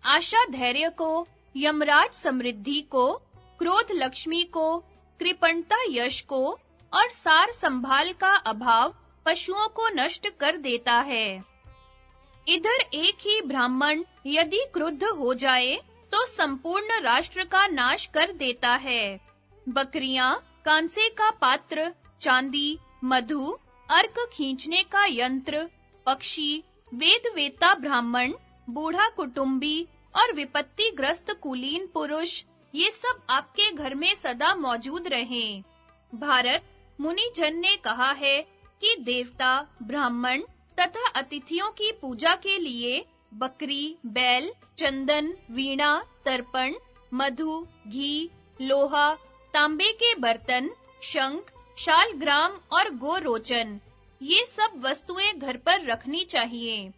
आशा धैर्य को, यमराज समृद्धि को, क्रोध लक्ष्मी को, कृपणता यश को और सार संभाल का अभाव पशुओं को नष्ट कर देता है। इधर एक ही ब्राह्मण यदि क्रुद्ध हो जाए तो संपूर्ण राष्ट्र का नाश कर देता है। बकरियां, कांसे का पात्र, चांदी, मधु, अर्क खींचने का यंत्र, पक्षी, वेद वेता ब्राह्मण, बूढ़ा कुटुंबी और विपत्तिग्रस्त कुलीन पुरुष, ये सब आपके घर में सदा मौजूद रहें। भारत मुनि जन ने कहा है कि देवता, ब्राह्मण तथा अतिथियों की पूजा के लिए बकरी, बैल, चंदन, वीणा, तर्पण, मधु, घी, लोहा, तांबे के बर्तन, शंख, शालग्राम और गोरोचन, ये सब वस्तुएं घर पर रखनी चाहिए।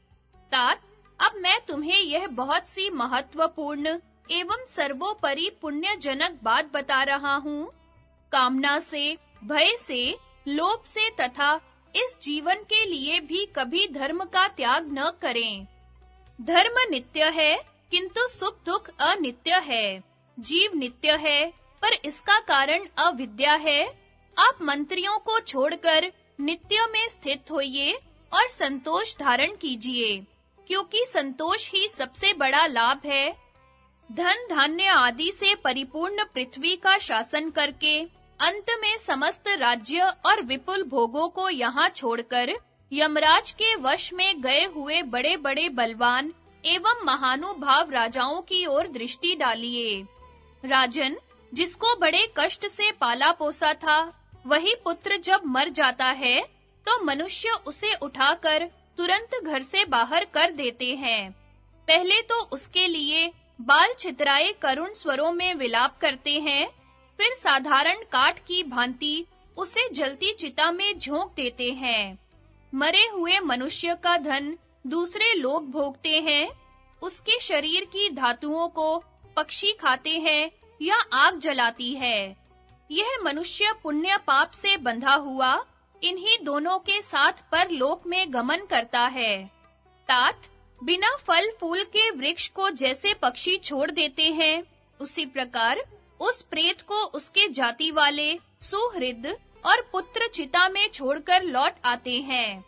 तात, अब मैं तुम्हें यह बहुत सी महत्वपूर्ण एवं सर्वोपरि पुण्यजनक बात बता रहा हूँ। कामना से, भय से, लोभ से तथा इस जीवन के लिए भी कभी धर्म का त्याग न करें। धर्म नित्य है, किंतु सुख दुख अनित्य है। जीव नित्य है, पर इसका कारण अविद्या है। आप मंत्रियों को छोड़कर नित्य में स्थित होइए और संतोष धारण कीजिए, क्योंकि संतोष ही सबसे बड़ा लाभ है। धन धान्य आदि से परिपूर्ण पृथ्वी का शासन करके अंत में समस्त राज्य और विपुल भोगों को यहाँ छोड़कर यमराज के वश में गए हुए बड़े-बड़े बलवान एवं महानुभाव राजाओं की ओर दृष्टि डालिए। राजन, जिसको बड़े कष्ट से पाला पोसा था, वही पुत्र जब मर जाता है तो मनुष्य उसे उठाकर तुरंत घर से बाहर कर देते हैं। पहले तो उसके लिए बाल छितराए करुण स्वरों में विलाप करते हैं, फिर साधारण काठ की भांति उसे जलती चिता में झोंक देते हैं। मरे हुए मनुष्य का धन दूसरे लोग भोगते हैं। उसके शरीर की धातुओं को पक्षी खाते हैं या आग जलाती है। यह मनुष्य पुण्य पाप से बंधा हुआ इन्हीं दोनों के साथ परलोक में गमन करता है। तात, बिना फल फूल के वृक्ष को जैसे पक्षी छोड़ देते हैं, उसी प्रकार उस प्रेत को उसके जाति वाले सुहृद और पुत्र चिता में छोड़कर लौट आते हैं।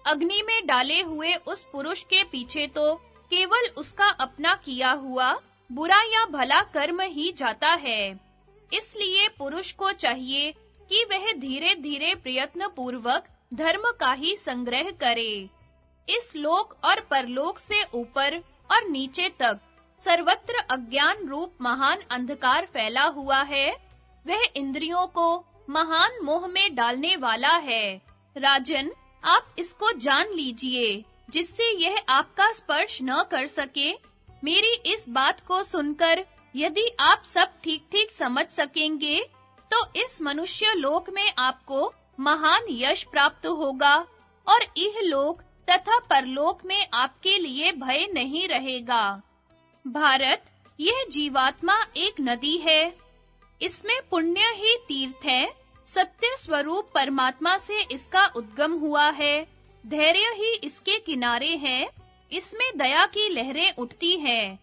अग्नि में डाले हुए उस पुरुष के पीछे तो केवल उसका अपना किया हुआ बुरा या भला कर्म ही जाता है। इसलिए पुरुष को चाहिए कि वह धीरे-धीरे प्रयत्न पूर्वक धर्म का ही संग्रह करे। इस लोक और परलोक से ऊपर और नीचे तक सर्वत्र अज्ञान रूप महान अंधकार फैला हुआ है। वह इंद्रियों को महान मोह में डालने वाला है। राजन, आप इसको जान लीजिए, जिससे यह आपका स्पर्श न कर सके। मेरी इस बात को सुनकर यदि आप सब ठीक-ठीक समझ सकेंगे, तो इस मनुष्य लोक में आपको महान यश प्राप्त होगा और इहलोक तथा परलोक में आपके लिए भय नहीं रहेगा। भारत, यह जीवात्मा एक नदी है। इसमें पुण्य ही तीर्थ है। सत्य स्वरूप परमात्मा से इसका उद्गम हुआ है। धैर्य ही इसके किनारे है। इसमें दया की लहरें उठती हैं।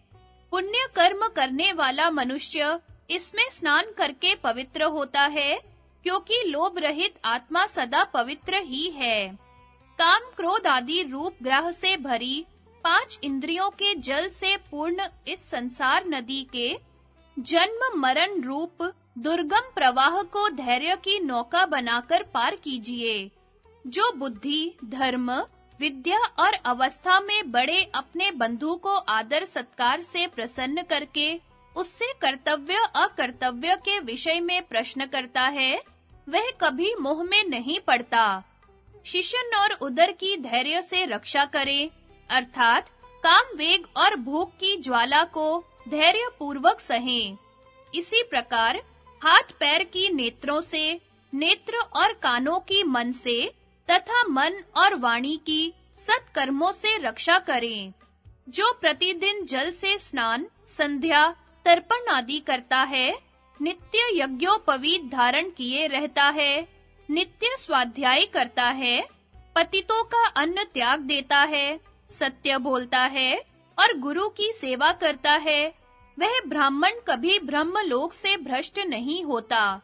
पुण्य कर्म करने वाला मनुष्य इसमें स्नान करके पवित्र होता है, क्योंकि लोभ रहित आत्मा सदा पवित्र ही है। काम क्रोध आदि रूप ग्रह से भरी 5 इंद्रियों के जल से पूर्ण इस संसार नदी के जन्म मरण रूप दुर्गम प्रवाह को धैर्य की नौका बनाकर पार कीजिए। जो बुद्धि, धर्म, विद्या और अवस्था में बड़े अपने बंधु को आदर सत्कार से प्रसन्न करके उससे कर्तव्य अकर्तव्य के विषय में प्रश्न करता है, वह कभी मोह में नहीं पड़ता। शिशन और उदर की धैर्य से रक्षा करे, अर्थात काम वेग और भूख की ज्वाला को धैर्य पूर्वक सहें। इसी प्रकार हाथ पैर की नेत्रों से, नेत्र और कानों की मन से तथा मन और वाणी की सत्कर्मों से रक्षा करें। जो प्रतिदिन जल से स्नान, संध्या, तर्पण आदि करता है, नित्य यज्ञोपवीत धारण किए रहता है, नित्य स्वाध्याय करता है, पतितों का अन्न त्याग देता है, सत्य बोलता है और गुरु की सेवा करता है, वह ब्राह्मण कभी ब्रह्मलोक से भ्रष्ट नहीं होता।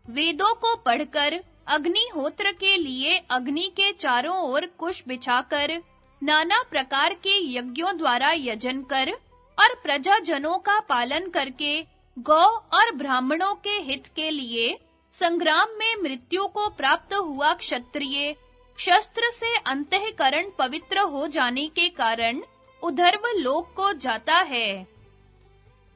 वेदों को पढ़कर अग्निहोत्र के लिए अग्नि के चारों ओर कुश बिछाकर नाना प्रकार के यज्ञों द्वारा यजन कर और प्रजाजनों का पालन करके गौ और ब्राह्मणों के हित के लिए संग्राम में मृत्यु को प्राप्त हुआ क्षत्रिय शस्त्र से अंतःकरण पवित्र हो जाने के कारण उधर्व लोक को जाता है।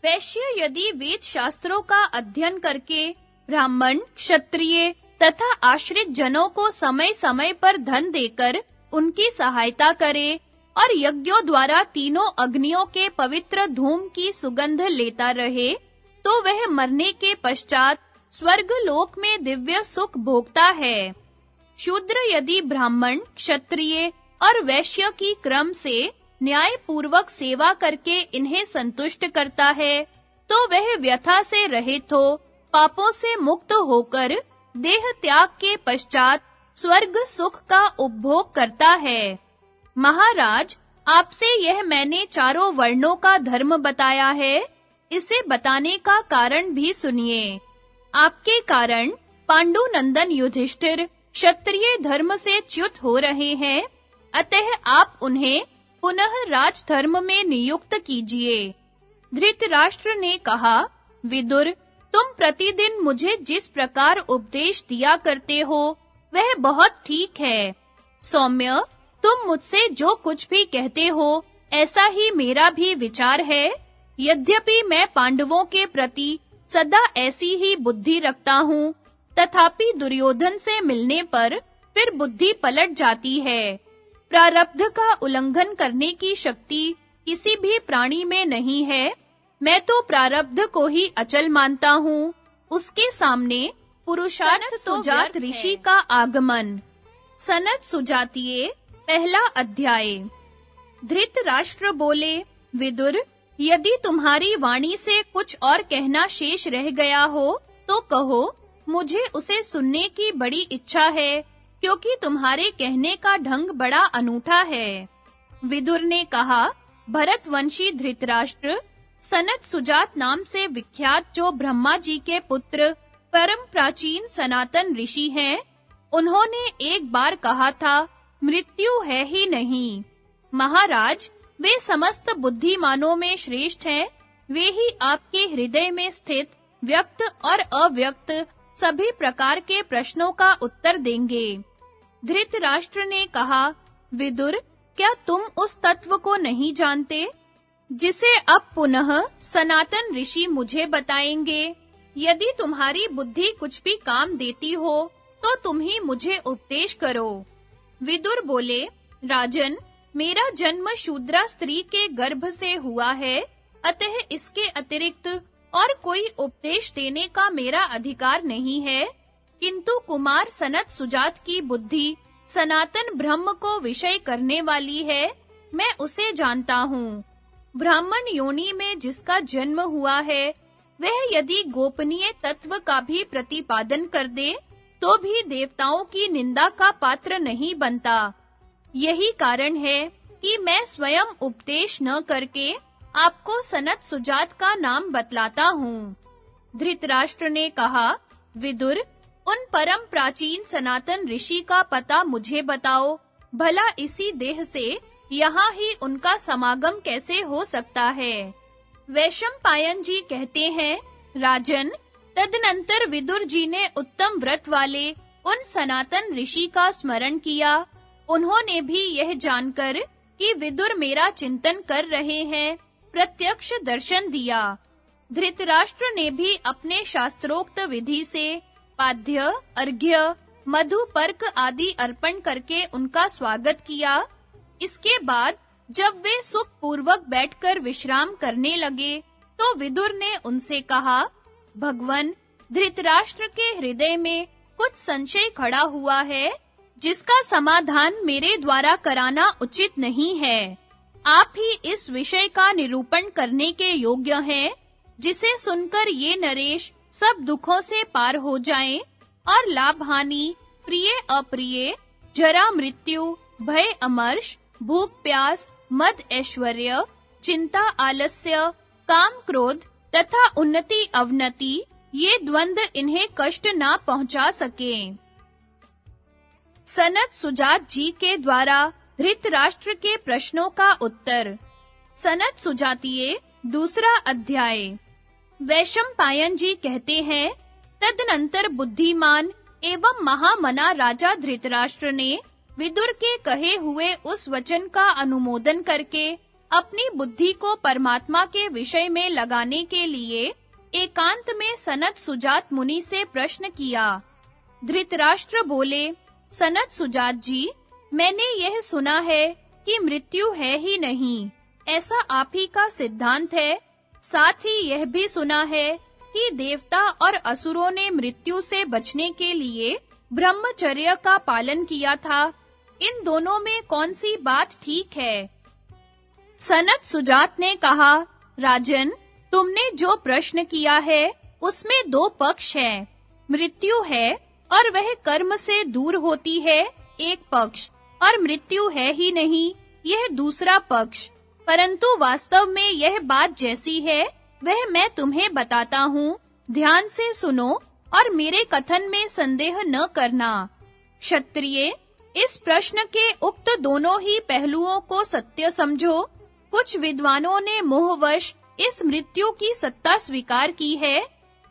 वैश्य यदि वेद शास्त्रों का अध्ययन करके ब्राह्मण, क्षत्रिय तथा आश्रित जनों को समय-समय पर धन देकर उनकी सहायता करे और यज्ञों द्वारा तीनों अग्नियों के पवित्र धूम की सुगंध लेता रहे, तो वह मरने के पश्चात स्वर्ग लोक में दिव्य सुख भोगता है। शूद्र यदि ब्राह्मण, क्षत्रिय और वैश्य की क्रम से न्याय पूर्वक सेवा करके इन्हें संतुष्ट करता है, तो वह व्यथा से रहित हो पापों से मुक्त होकर देह त्याग के पश्चात स्वर्ग सुख का उपभोग करता है। महाराज, आपसे यह मैंने चारों वर्णों का धर्म बताया है, इसे बताने का कारण भी सुनिए। आपके कारण पांडु नंदन युधिष्ठिर क्षत्रिय धर्म से च्युत हो रहे हैं, अतः आप उन्हें पुनः राजधर्म में नियुक्त कीजिए। धृतराष्ट्र ने कहा, विदुर, तुम प्रतिदिन मुझे जिस प्रकार उपदेश दिया करते हो वह बहुत ठीक है। सौम्य, तुम मुझसे जो कुछ भी कहते हो ऐसा ही मेरा भी विचार है। यद्यपि मैं पांडवों के प्रति सदा ऐसी ही बुद्धि रखता हूँ, तथापि दुर्योधन से मिलने पर फिर बुद्धि पलट जाती है। प्रारब्ध का उल्लंघन करने की शक्ति किसी भी प्राणी में नहीं है। मैं तो प्रारब्ध को ही अचल मानता हूँ। उसके सामने पुरुषार्थ सुजात ऋषि का आगमन। सनत सुजातीय, पहला अध्याय। धृतराष्ट्र बोले, विदुर, यदि तुम्हारी वाणी से कुछ और कहना शेष रह गया हो तो कहो, मुझे उसे सुनने की बड़ी इच्छा है, क्योंकि तुम्हारे कहने का ढंग बड़ा अनूठा है। विदुर ने कहा, भरतवंशी धृतराष्ट्र, सनत सुजात नाम से विख्यात जो ब्रह्मा जी के पुत्र परम प्राचीन सनातन ऋषि हैं, उन्होंने एक बार कहा था, मृत्यु है ही नहीं। महाराज, वे समस्त बुद्धिमानों में श्रेष्ठ हैं। वे ही आपके हृदय में स्थित व्यक्त और अव्यक्त सभी प्रकार के प्रश्नों का उत्तर देंगे। धृतराष्ट्र ने कहा, विदुर, क्या तुम उस तत्व को नहीं जानते जिसे अब पुनः सनातन ऋषि मुझे बताएंगे? यदि तुम्हारी बुद्धि कुछ भी काम देती हो तो तुम ही मुझे उपदेश करो। विदुर बोले, राजन, मेरा जन्म शूद्रा स्त्री के गर्भ से हुआ है, अतः इसके अतिरिक्त और कोई उपदेश देने का मेरा अधिकार नहीं है। किंतु कुमार सनत सुजात की बुद्धि सनातन ब्रह्म को विषय करने वाली है, मैं उसे जानता हूँ। ब्राह्मण योनि में जिसका जन्म हुआ है, वह यदि गोपनीय तत्व का भी प्रतिपादन कर दे, तो भी देवताओं की निंदा का पात्र नहीं बनता। यही कारण है कि मैं स्वयं उपदेश न करके आपको सनत सुजात का नाम बतलाता हूँ। धृतराष्ट्र ने कहा, विदुर, उन परम प्राचीन सनातन ऋषि का पता मुझे बताओ। भला इसी देह से यहाँ ही उनका समागम कैसे हो सकता है? वैशंपायन जी कहते हैं, राजन, तदनंतर विदुर जी ने उत्तम व्रत वाले उन सनातन ऋषि का स्मरण किया। उन्होंने भी यह जानकर कि विदुर मेरा चिंतन कर रहे हैं, प्रत्यक्ष दर्शन दिया। धृतराष्ट्र ने भी अपने शास्त्रोक्त विधि से पाद्य, अर्घ्य, मधुपर्क आदि अर्पण करके उनका स्वागत किया। इसके बाद जब वे सुख पूर्वक बैठकर विश्राम करने लगे, तो विदुर ने उनसे कहा, भगवन, धृतराष्ट्र के हृदय में कुछ संशय खड़ा हुआ है, जिसका समाधान मेरे द्वारा कराना उचित नहीं है। आप ही इस विषय का निरूपण करने के योग्य हैं, जिसे सुनकर ये नरेश सब दुखों से पार हो जाएं और लाभ हानि, प्रिय अप्रिय, जरा मृत्यु, भय अमर्ष, भूख प्यास, मद ऐश्वर्य, चिंता आलस्य, काम क्रोध तथा उन्नति अवनति, ये द्वंद्व इन्हें कष्ट ना पहुंचा सकें। सनत सुजात जी के द्वारा धृतराष्ट्र के प्रश्नों का उत्तर। सनत सुजातीय, दूसरा अध्याय। वैशंपायन जी कहते हैं, तदनंतर बुद्धिमान एवं महामना राजा धृतराष्ट्र ने विदुर के कहे हुए उस वचन का अनुमोदन करके अपनी बुद्धि को परमात्मा के विषय में लगाने के लिए एकांत में सनत सुजात मुनि से प्रश्न किया। धृतराष्ट्र बोले, सनत सुजात जी, मैंने यह सुना है कि मृत्यु है ही नहीं, ऐसा आप ही का सिद्धांत है। साथ ही यह भी सुना है कि देवता और असुरों ने मृत्यु से बचने के लिए ब्रह्मचर्य का पालन किया था। इन दोनों में कौन सी बात ठीक है? सनत सुजात ने कहा, राजन, तुमने जो प्रश्न किया है उसमें दो पक्ष हैं। मृत्यु है और वह कर्म से दूर होती है, एक पक्ष, और मृत्यु है ही नहीं, यह दूसरा पक्ष। परंतु वास्तव में यह बात जैसी है वह मैं तुम्हें बताता हूँ, ध्यान से सुनो और मेरे कथन में संदेह न करना। क्षत्रिय, इस प्रश्न के उक्त दोनों ही पहलुओं को सत्य समझो। कुछ विद्वानों ने मोहवश इस मृत्यु की सत्ता स्वीकार की है,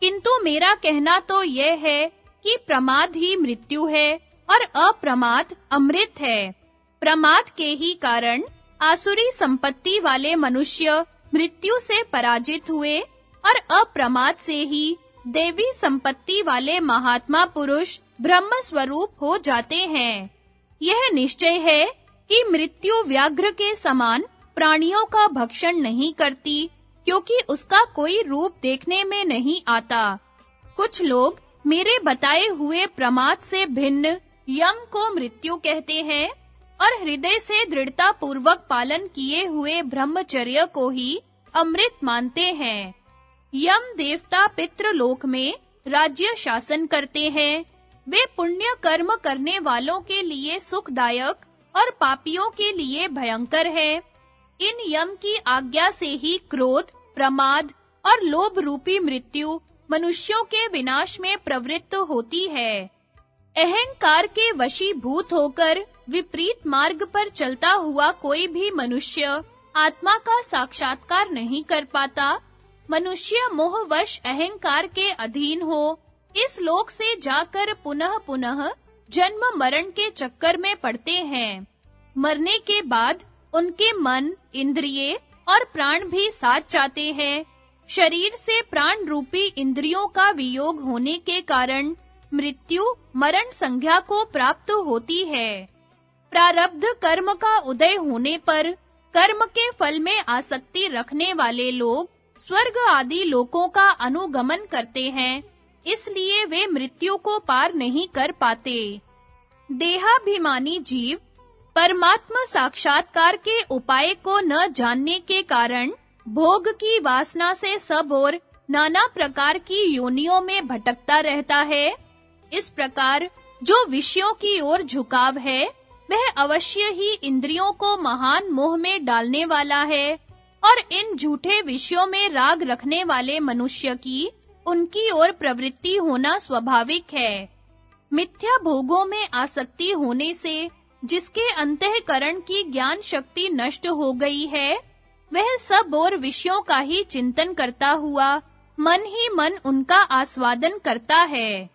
किंतु मेरा कहना तो यह है कि प्रमाद ही मृत्यु है और अप्रमाद अमृत है। प्रमाद के ही कारण आसुरी संपत्ति वाले मनुष्य मृत्यु से पराजित हुए और अप्रमाद से ही देवी संपत्ति वाले महात्मा पुरुष ब्रह्म स्वरूप हो जाते हैं। यह निश्चय है कि मृत्यु व्याघ्र के समान प्राणियों का भक्षण नहीं करती, क्योंकि उसका कोई रूप देखने में नहीं आता। कुछ लोग मेरे बताए हुए प्रमाद से भिन्न यम को मृत्यु कहते हैं और हृदय से दृढ़ता पूर्वक पालन किए हुए ब्रह्मचर्य को ही अमृत मानते हैं। यम देवता पितृलोक में राज्य शासन करते हैं। वे पुण्य कर्म करने वालों के लिए सुखदायक और पापियों के लिए भयंकर है। इन यम की आज्ञा से ही क्रोध, प्रमाद और लोभ रूपी मृत्यु मनुष्यों के विनाश में प्रवृत्त होती है। अहंकार के वशीभूत होकर विपरीत मार्ग पर चलता हुआ कोई भी मनुष्य आत्मा का साक्षात्कार नहीं कर पाता। मनुष्य मोहवश अहंकार के अधीन हो इस लोक से जाकर पुनः पुनः जन्म मरण के चक्कर में पड़ते हैं। मरने के बाद उनके मन, इंद्रिय और प्राण भी साथ जाते हैं। शरीर से प्राण रूपी इंद्रियों का वियोग होने के कारण मृत्यु मरण संज्ञा को प्राप्त होती है। प्रारब्ध कर्म का उदय होने पर कर्म के फल में आसक्ति रखने वाले लोग स्वर्ग आदि लोकों का अनुगमन करते हैं, इसलिए वे मृत्यु को पार नहीं कर पाते। देहाभिमानी जीव परमात्मा साक्षात्कार के उपाय को न जानने के कारण भोग की वासना से सब ओर नाना प्रकार की योनियों में भटकता रहता है। इस प्रकार जो विषयों की ओर झुकाव है, वह अवश्य ही इंद्रियों को महान मोह में डालने वाला है, और इन झूठे विषयों में राग रखने वाले मनुष्य की उनकी ओर प्रवृत्ति होना स्वाभाविक है। मिथ्या भोगों में आसक्ति होने से जिसके अंतःकरण की ज्ञान शक्ति नष्ट हो गई है, वह सब और विषयों का ही चिंतन करता हुआ मन ही मन उनका आस्वादन करता है।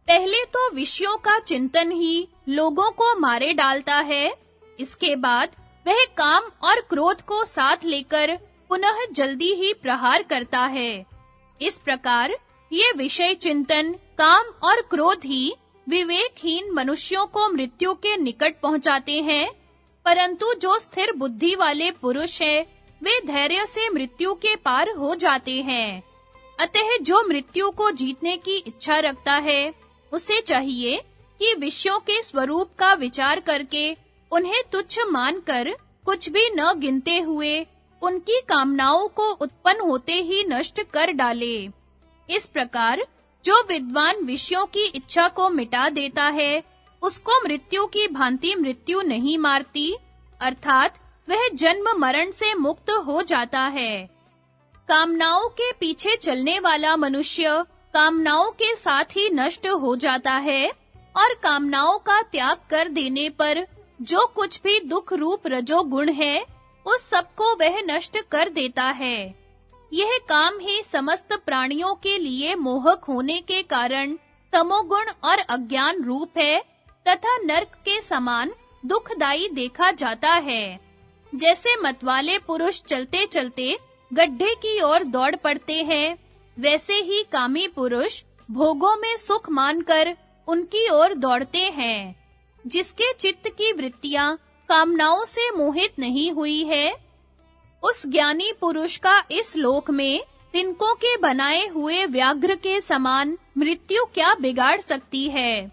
पहले तो विषयों का चिंतन ही लोगों को मारे डालता है, इसके बाद वह काम और क्रोध को साथ लेकर पुनः जल्दी ही प्रहार करता है। इस प्रकार ये विषय चिंतन, काम और क्रोध ही विवेकहीन मनुष्यों को मृत्यु के निकट पहुंचाते हैं, परंतु जो स्थिर बुद्धि वाले पुरुष हैं, वे धैर्य से मृत्यु के पार हो जाते हैं। अतः जो मृत्यु को जीतने की इच्छा रखता है, उसे चाहिए कि विषयों के स्वरूप का विचार करके उन्हें तुच्छ मानकर कुछ भी न गिनते हुए उनकी कामनाओं को उत्पन्न होते ही नष्ट कर डाले। इस प्रकार जो विद्वान विषयों की इच्छा को मिटा देता है, उसको मृत्यु की भांति मृत्यु नहीं मारती, अर्थात वह जन्म मरण से मुक्त हो जाता है। कामनाओं के पीछे चलने वाला मनुष्य कामनाओं के साथ ही नष्ट हो जाता है, और कामनाओं का त्याग कर देने पर जो कुछ भी दुख रूप रजोगुण है, उस सब को वह नष्ट कर देता है। यह काम ही समस्त प्राणियों के लिए मोहक होने के कारण तमोगुण और अज्ञान रूप है, तथा नरक के समान दुखदाई देखा जाता है। जैसे मतवाले पुरुष चलते-चलते गड्ढे की ओर दौड़ पड़ते हैं, वैसे ही कामी पुरुष भोगों में सुख मानकर उनकी ओर दौड़ते हैं। जिसके चित्त की वृत्तियां कामनाओं से मोहित नहीं हुई है, उस ज्ञानी पुरुष का इस लोक में तिनकों के बनाए हुए व्याघ्र के समान मृत्यु क्या बिगाड़ सकती है।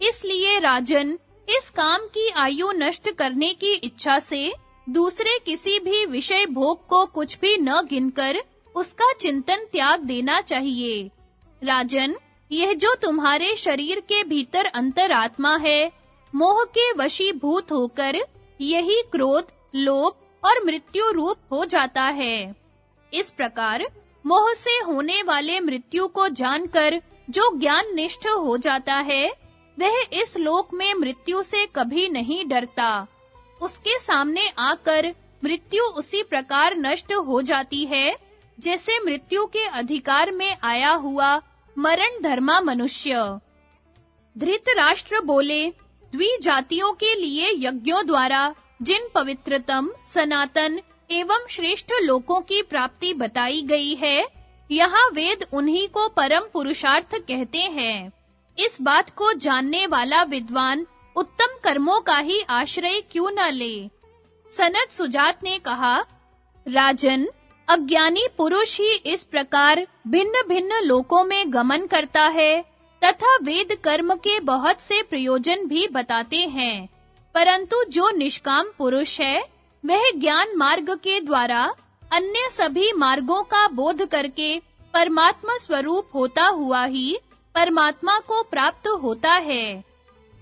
इसलिए राजन, इस काम की आयु नष्ट करने की इच्छा से दूसरे किसी भी विषय भोग को कुछ भी न गिनकर उसका चिंतन त्याग देना चाहिए। राजन, यह जो तुम्हारे शरीर के भीतर अंतरात्मा है, मोह के वशीभूत होकर यही क्रोध, लोभ और मृत्यु रूप हो जाता है। इस प्रकार मोह से होने वाले मृत्यु को जानकर जो ज्ञान निष्ठ हो जाता है, वह इस लोक में मृत्यु से कभी नहीं डरता। उसके सामने आकर मृत्यु उसी प्रकार नष्ट हो जाती है, जैसे मृत्यु के अधिकार में आया हुआ मरण धर्मा मनुष्य। धृतराष्ट्र बोले, द्विजातियों के लिए यज्ञों द्वारा जिन पवित्रतम, सनातन एवं श्रेष्ठ लोकों की प्राप्ति बताई गई है, यहाँ वेद उन्हीं को परम पुरुषार्थ कहते हैं। इस बात को जानने वाला विद्वान उत्तम कर्मों का ही आश्रय क्यों न ले। सनत सुजात ने कहा, राजन, अज्ञानी पुरुष ही इस प्रकार भिन्न-भिन्न लोकों में गमन करता है, तथा वेद कर्म के बहुत से प्रयोजन भी बताते हैं, परंतु जो निष्काम पुरुष है, वह ज्ञान मार्ग के द्वारा अन्य सभी मार्गों का बोध करके परमात्मा स्वरूप होता हुआ ही परमात्मा को प्राप्त होता है।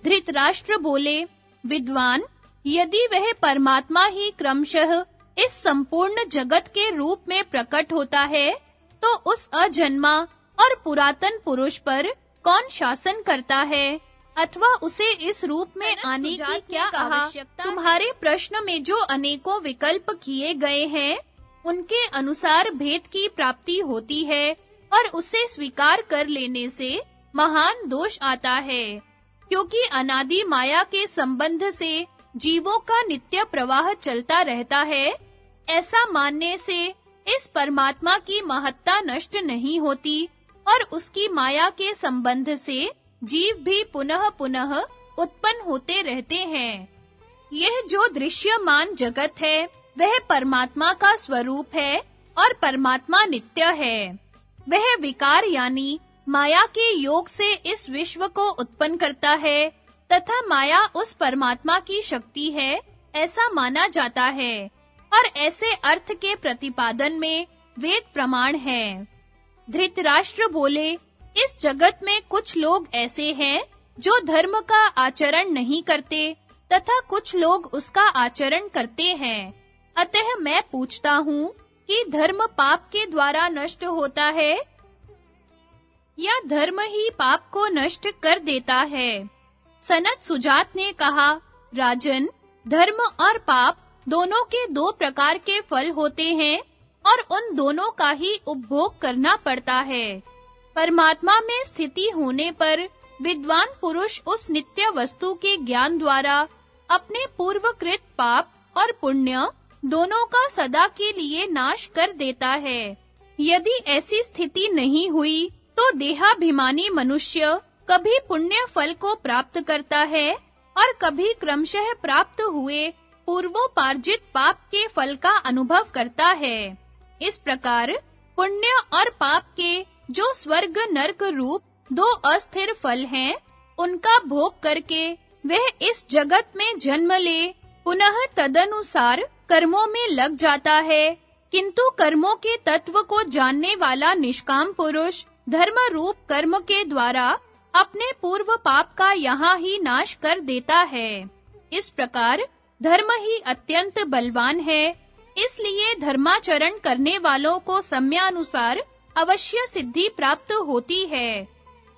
धृतराष्ट्र बोले, विद्वान, यदि वह परमात्मा ही क्रमशः इस संपूर्ण जगत के रूप में प्रकट होता है, तो उस अजन्मा और पुरातन पुरुष पर कौन शासन करता है, अथवा उसे इस रूप में आने की क्या आवश्यकता? तुम्हारे प्रश्न में जो अनेकों विकल्प किए गए हैं, उनके अनुसार भेद की प्राप्ति होती है, और उसे स्वीकार कर लेने से महान दोष आता है, क्योंकि अनादि माया के संबंध से जीवों का नित्य प्रवाह चलता रहता है। ऐसा मानने से इस परमात्मा की महत्ता नष्ट नहीं होती और उसकी माया के संबंध से जीव भी पुनः-पुनः उत्पन्न होते रहते हैं। यह जो दृश्यमान जगत है, वह परमात्मा का स्वरूप है और परमात्मा नित्य है। वह विकार यानी माया के योग से इस विश्व को उत्पन्न करता है तथा माया उस परमात्मा की शक्ति है, ऐसा माना जाता है और ऐसे अर्थ के प्रतिपादन में वेद प्रमाण है। धृतराष्ट्र बोले, इस जगत में कुछ लोग ऐसे हैं जो धर्म का आचरण नहीं करते तथा कुछ लोग उसका आचरण करते हैं। अतः मैं पूछता हूँ कि धर्म पाप के द्वारा नष्ट होता है या धर्म ही पाप को नष्ट कर देता है? सनत सुजात ने कहा, राजन, धर्म और पाप दोनों के दो प्रकार के फल होते हैं और उन दोनों का ही उपभोग करना पड़ता है। परमात्मा में स्थिति होने पर विद्वान पुरुष उस नित्य वस्तु के ज्ञान द्वारा अपने पूर्वकृत पाप और पुण्य दोनों का सदा के लिए नाश कर देता है। यदि ऐसी स्थिति नहीं हुई तो देहाभिमानी मनुष्य कभी पुण्य फल को प्राप्त करता है और कभी क्रमशः प्राप्त हुए पूर्वोपार्जित पाप के फल का अनुभव करता है। इस प्रकार पुण्य और पाप के जो स्वर्ग नरक रूप दो अस्थिर फल हैं, उनका भोग करके वह इस जगत में जन्म ले पुनः तदनुसार कर्मों में लग जाता है। किंतु कर्मों के तत्व को जानने वाला निष्काम पुरुष धर्म रूप कर्म के द्वारा अपने पूर्व पाप का यहाँ ही नाश कर देता है। इस प्रकार धर्म ही अत्यंत बलवान है, इसलिए धर्माचरण करने वालों को सम्यानुसार अवश्य सिद्धि प्राप्त होती है।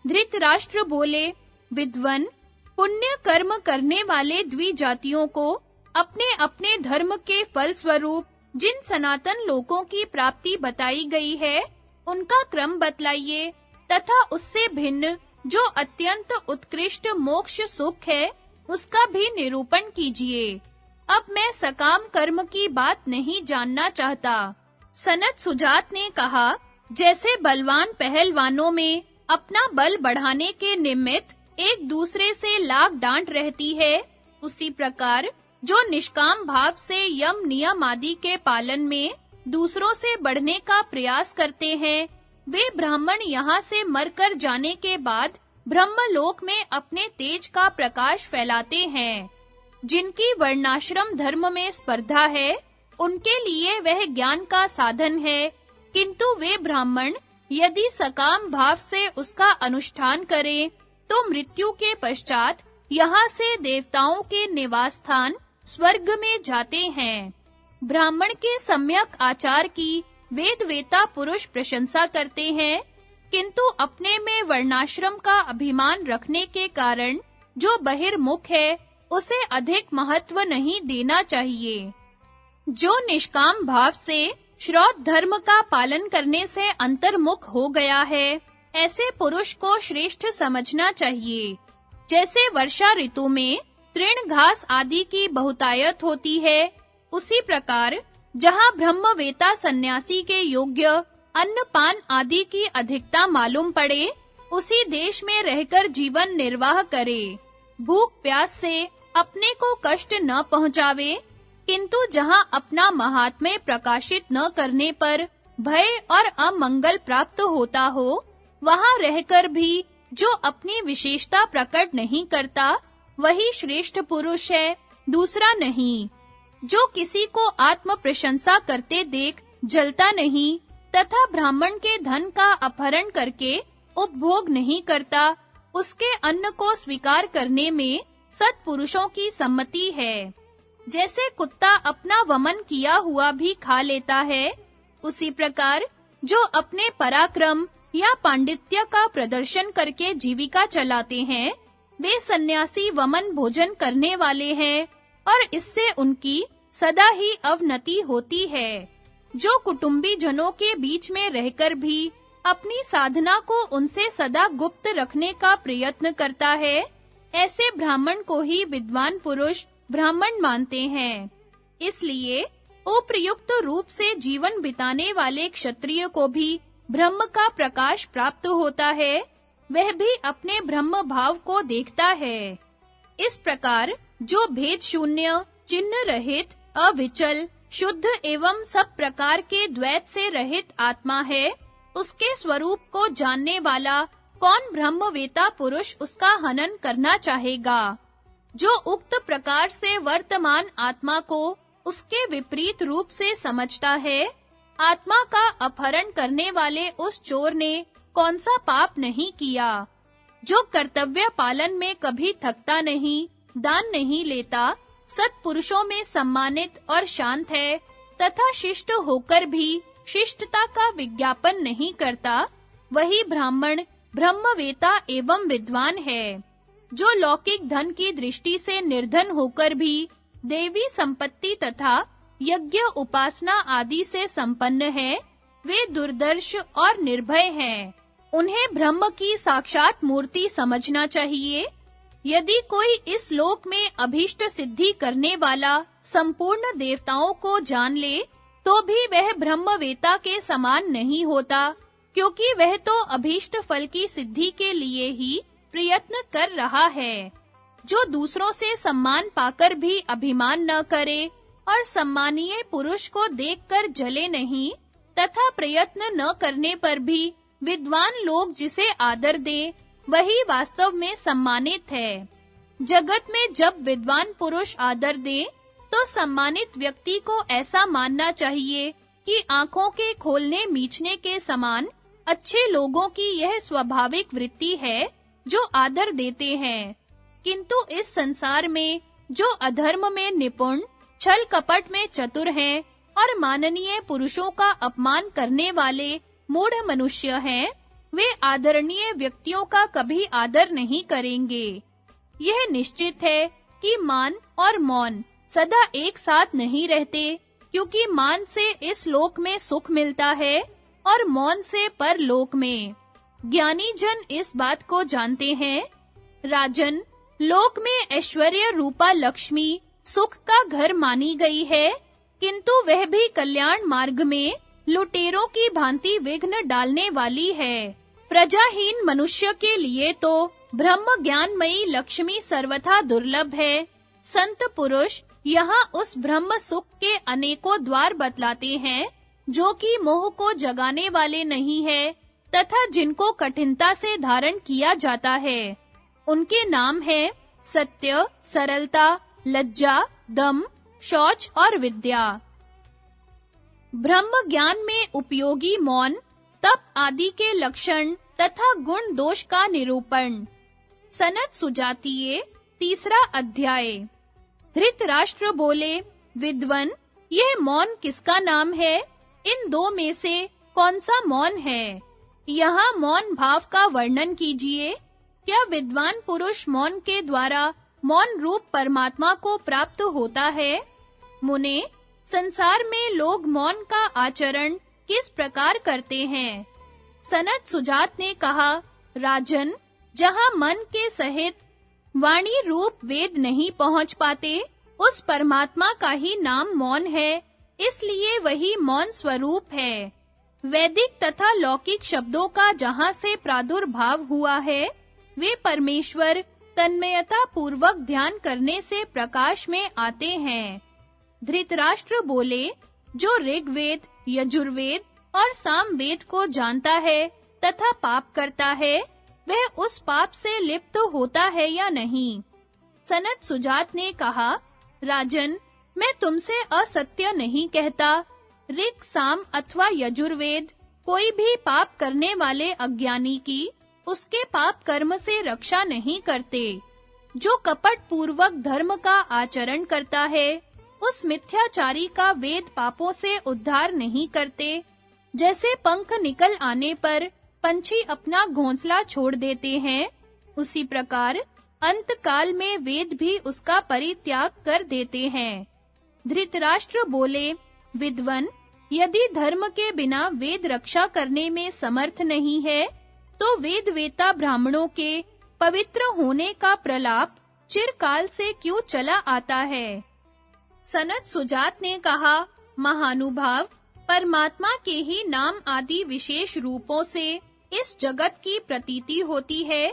धृतराष्ट्र बोले, विद्वन, पुण्य कर्म करने वाले द्विजातियों को अपने-अपने धर्म के फल स्वरूप जिन सनातन लोकों की प्राप्ति बताई गई है, उनका क्रम बतलाइए तथा उससे भिन्न जो अत्यंत उत्कृष्ट मोक्ष सुख है, उसका भी निरूपण कीजिए। अब मैं सकाम कर्म की बात नहीं जानना चाहता। सनत सुजात ने कहा, जैसे बलवान पहलवानों में अपना बल बढ़ाने के निमित्त एक दूसरे से लाग डांट रहती है, उसी प्रकार जो निष्काम भाव से यम नियम आदि के पालन में दूसरों से बढ़ने का प्रयास करते हैं, वे ब्राह्मण यहाँ से मरकर जाने के बाद ब्रह्मलोक में अपने तेज का प्रकाश फैलाते हैं। जिनकी वर्णाश्रम धर्म में स्पर्धा है, उनके लिए वह ज्ञान का साधन है, किंतु वे ब्राह्मण यदि सकाम भाव से उसका अनुष्ठान करें, तो मृत्यु के पश्चात यहाँ से देवताओं के निवास स्थान स्वर्ग में जाते हैं। ब्राह्मण के सम्यक आचार की वेदवेता पुरुष प्रशंसा करते हैं, किंतु अपने में वर्णाश्रम का अभिमान रखने के कारण जो बहिर्मुख है, उसे अधिक महत्व नहीं देना चाहिए। जो निष्काम भाव से श्रौत धर्म का पालन करने से अंतर्मुख हो गया है, ऐसे पुरुष को श्रेष्ठ समझना चाहिए। जैसे वर्षा ऋतु में तृण घास आदि की बहुतायत होती है, उसी प्रकार जहाँ ब्रह्मवेता सन्यासी के योग्य अन्न पान आदि की अधिकता मालूम पड़े, उसी देश में रहकर जीवन निर्वाह करे। भूख प्यास से अपने को कष्ट न पहुँचावे, किंतु जहाँ अपना महात्म्य प्रकाशित न करने पर भय और अमंगल प्राप्त होता हो, वहाँ रहकर भी जो अपनी विशेषता प्रकट नहीं करता, वही श्रेष्ठ पुरुष है, दूसरा नहीं। जो किसी को आत्म प्रशंसा करते देख जलता नहीं तथा ब्राह्मण के धन का अपहरण करके उपभोग नहीं करता, उसके अन्न को स्वीकार करने में सत्पुरुषों की सम्मति है। जैसे कुत्ता अपना वमन किया हुआ भी खा लेता है, उसी प्रकार जो अपने पराक्रम या पांडित्य का प्रदर्शन करके जीविका चलाते हैं, वे सन्यासी वमन भोजन करने वाले हैं और इससे उनकी सदा ही अवनति होती है। जो कुटुंबी जनों के बीच में रहकर भी अपनी साधना को उनसे सदा गुप्त रखने का प्रयत्न करता है, ऐसे ब्राह्मण को ही विद्वान पुरुष ब्राह्मण मानते हैं। इसलिए उपर्युक्त रूप से जीवन बिताने वाले क्षत्रिय को भी ब्रह्म का प्रकाश प्राप्त होता है, वह भी अपने ब्रह्म भाव को देखता है। इस प्रकार जो भेद शून्य, चिन्ह रहित, अविचल, शुद्ध एवं सब प्रकार के द्वैत से रहित आत्मा है, उसके स्वरूप को जानने वाला कौन ब्रह्मवेता पुरुष उसका हनन करना चाहेगा? जो उक्त प्रकार से वर्तमान आत्मा को उसके विपरीत रूप से समझता है, आत्मा का अपहरण करने वाले उस चोर ने कौन सा पाप नहीं किया। जो कर्तव्य पालन में कभी थकता नहीं, दान नहीं लेता, सत्पुरुषों में सम्मानित और शांत है तथा शिष्ट होकर भी शिष्टता का विज्ञापन नहीं करता, वही ब्राह्मण ब्रह्मवेता एवं विद्वान है। जो लौकिक धन की दृष्टि से निर्धन होकर भी देवी संपत्ति तथा यज्ञ उपासना आदि से संपन्न है, वे दुर्दर्श और निर्भय हैं। उन्हें ब्रह्म की साक्षात मूर्ति समझना चाहिए। यदि कोई इस लोक में अभीष्ट सिद्धि करने वाला संपूर्ण देवताओं को जान ले, तो भी वह ब्रह्मवेता के समान नहीं होता, क्योंकि वह तो अभीष्ट फल की सिद्धि के लिए ही प्रयत्न कर रहा है। जो दूसरों से सम्मान पाकर भी अभिमान न करे और सम्मानीय पुरुष को देखकर जले नहीं, तथा प्रयत्न न करने पर भी विद्वान लोग जिसे आदर दे, वही वास्तव में सम्मानित है। जगत में जब विद्वान पुरुष आदर दे, तो सम्मानित व्यक्ति को ऐसा मानना चाहिए कि आंखों के खोलने मीचने के समान अच्छे लोगों की यह स्वाभाविक वृत्ति है जो आदर देते हैं। किंतु इस संसार में जो अधर्म में निपुण, छल कपट में चतुर हैं और माननीय पुरुषों का अपमान करने वाले मूढ़ मनुष्य हैं, वे आदरणीय व्यक्तियों का कभी आदर नहीं करेंगे। यह निश्चित है कि मान और मौन सदा एक साथ नहीं रहते, क्योंकि मान से इस लोक में सुख मिलता है और मौन से परलोक में। ज्ञानी जन इस बात को जानते हैं। राजन, लोक में ऐश्वर्य रूपा लक्ष्मी सुख का घर मानी गई है, किंतु वह भी कल्याण मार्ग में लुटेरों की भांति विघ्न डालने वाली है। प्रजाहीन मनुष्य के लिए तो ब्रह्म ज्ञानमयी लक्ष्मी सर्वथा दुर्लभ है। संत पुरुष यहाँ उस ब्रह्म सुख के अनेकों द्वार बतलाते हैं, जो कि मोह को जगाने वाले नहीं है तथा जिनको कठिनता से धारण किया जाता है। उनके नाम हैं सत्य, सरलता, लज्जा, दम, शौच और विद्या। ब्रह्म ज्ञान में उपयोगी मौन, तप आदि के लक्षण तथा गुण दोष का निरूपण। सनत सुजातीय, 3 अध्याय। धृतराष्ट्र बोले, विद्वन, यह मौन किसका नाम है? इन दो में से कौन सा मौन है? यहाँ मौन भाव का वर्णन कीजिए। क्या विद्वान पुरुष मौन के द्वारा मौन रूप परमात्मा को प्राप्त होता है? मुने, संसार में लोग मौन का आचरण किस प्रकार करते हैं? सनत सुजात ने कहा, राजन, जहाँ मन के सहित वाणी रूप वेद नहीं पहुँच पाते, उस परमात्मा का ही नाम मौन है, इसलिए वही मौन स्वरूप है। वैदिक तथा लौकिक शब्दों का जहाँ से प्रादुर्भाव हुआ है, वे परमेश्वर तन्मयता पूर्वक ध्यान करने से प्रकाश में आते हैं। धृतराष्ट्र बोले, जो ऋग्वेद, यजुर्वेद और सामवेद को जानता है तथा पाप करता है, वह उस पाप से लिप्त होता है या नहीं? सनत सुजात ने कहा, राजन, मैं तुमसे असत्य नहीं कहता। ऋग, साम अथवा यजुर्वेद कोई भी पाप करने वाले अज्ञानी की उसके पाप कर्म से रक्षा नहीं करते। जो कपट पूर्वक धर्म का आचरण करता है, उस मिथ्याचारी का वेद पापों से उद्धार नहीं करते। जैसे पंख निकल आने पर पंछी अपना घोंसला छोड़ देते हैं, उसी प्रकार अंत काल में वेद भी उसका परित्याग कर देते हैं। धृतराष्ट्र बोले, विद्वन, यदि धर्म के बिना वेद रक्षा करने में समर्थ नहीं है, तो वेद वेता ब्राह्मणों के पवित्र होने का प्रलाप चिरकाल से क्यों चला आता है? सनत सुजात ने कहा, महानुभाव, परमात्मा के ही नाम आदि विशेष रूपों से इस जगत की प्रतीति होती है।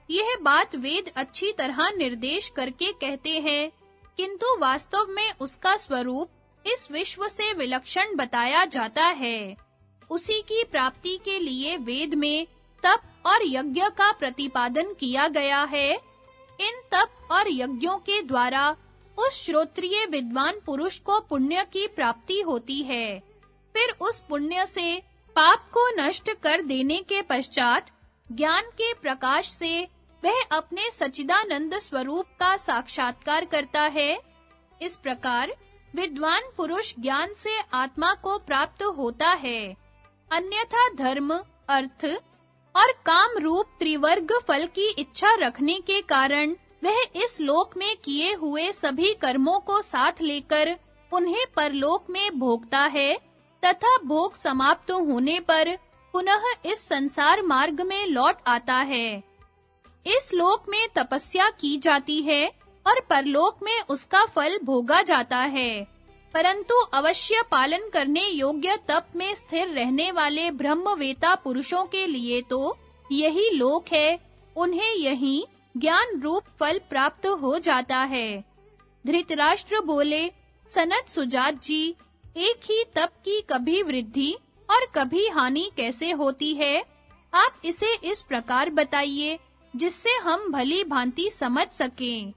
यह बात वेद अच्छी तरह निर्देश करके कहते हैं, किंतु वास्तव में उसका स्वरूप इस विश्व से विलक्षण बताया जाता है। उसी की प्राप्ति के लिए वेद में तप और यज्ञ का प्रतिपादन किया गया है। इन तप और यज्ञों के द्वारा उस श्रोत्रिय विद्वान पुरुष को पुण्य की प्राप्ति होती है। फिर उस पुण्य से पाप को नष्ट कर देने के पश्चात ज्ञान के प्रकाश से वह अपने सच्चिदानंद स्वरूप का साक्षात्कार करता है। इस प्रकार विद्वान पुरुष ज्ञान से आत्मा को प्राप्त होता है। अन्यथा धर्म, अर्थ और काम रूप त्रिवर्ग फल की इच्छा रखने के कारण वह इस लोक में किए हुए सभी कर्मों को साथ लेकर उन्हें परलोक में भोगता है तथा भोग समाप्त होने पर पुनः इस संसार मार्ग में लौट आता है। इस लोक में तपस्या की जाती है और परलोक में उसका फल भोगा जाता है, परंतु अवश्य पालन करने योग्य तप में स्थिर रहने वाले ब्रह्मवेता पुरुषों के लिए तो यही लोक है, उन्हें यही ज्ञान रूप फल प्राप्त हो जाता है। धृतराष्ट्र बोले, सनत सुजात जी, एक ही तप की कभी वृद्धि और कभी हानि कैसे होती है? आप इसे इस प्रकार बताइए जिससे हम भली भांति समझ सकें।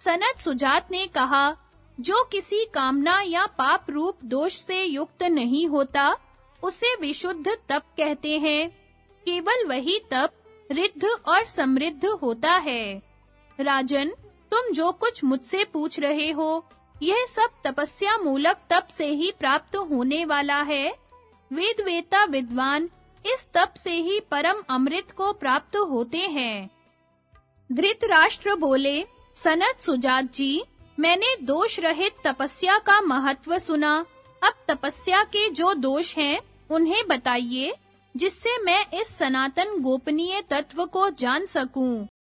सनत सुजात ने कहा, जो किसी कामना या पाप रूप दोष से युक्त नहीं होता, उसे विशुद्ध तप कहते हैं। केवल वही तप रिद्ध और समृद्ध होता है। राजन, तुम जो कुछ मुझसे पूछ रहे हो, यह सब तपस्या मूलक तप से ही प्राप्त होने वाला है। वेदवेता विद्वान इस तप से ही परम अमृत को प्राप्त होते हैं। धृतराष्ट्र बोले, सनत सुजात जी, मैंने दोष रहित तपस्या का महत्व सुना। अब तपस्या के जो दोष हैं, उन्हें बताइए, जिससे मैं इस सनातन गोपनीय तत्व को जान सकूं।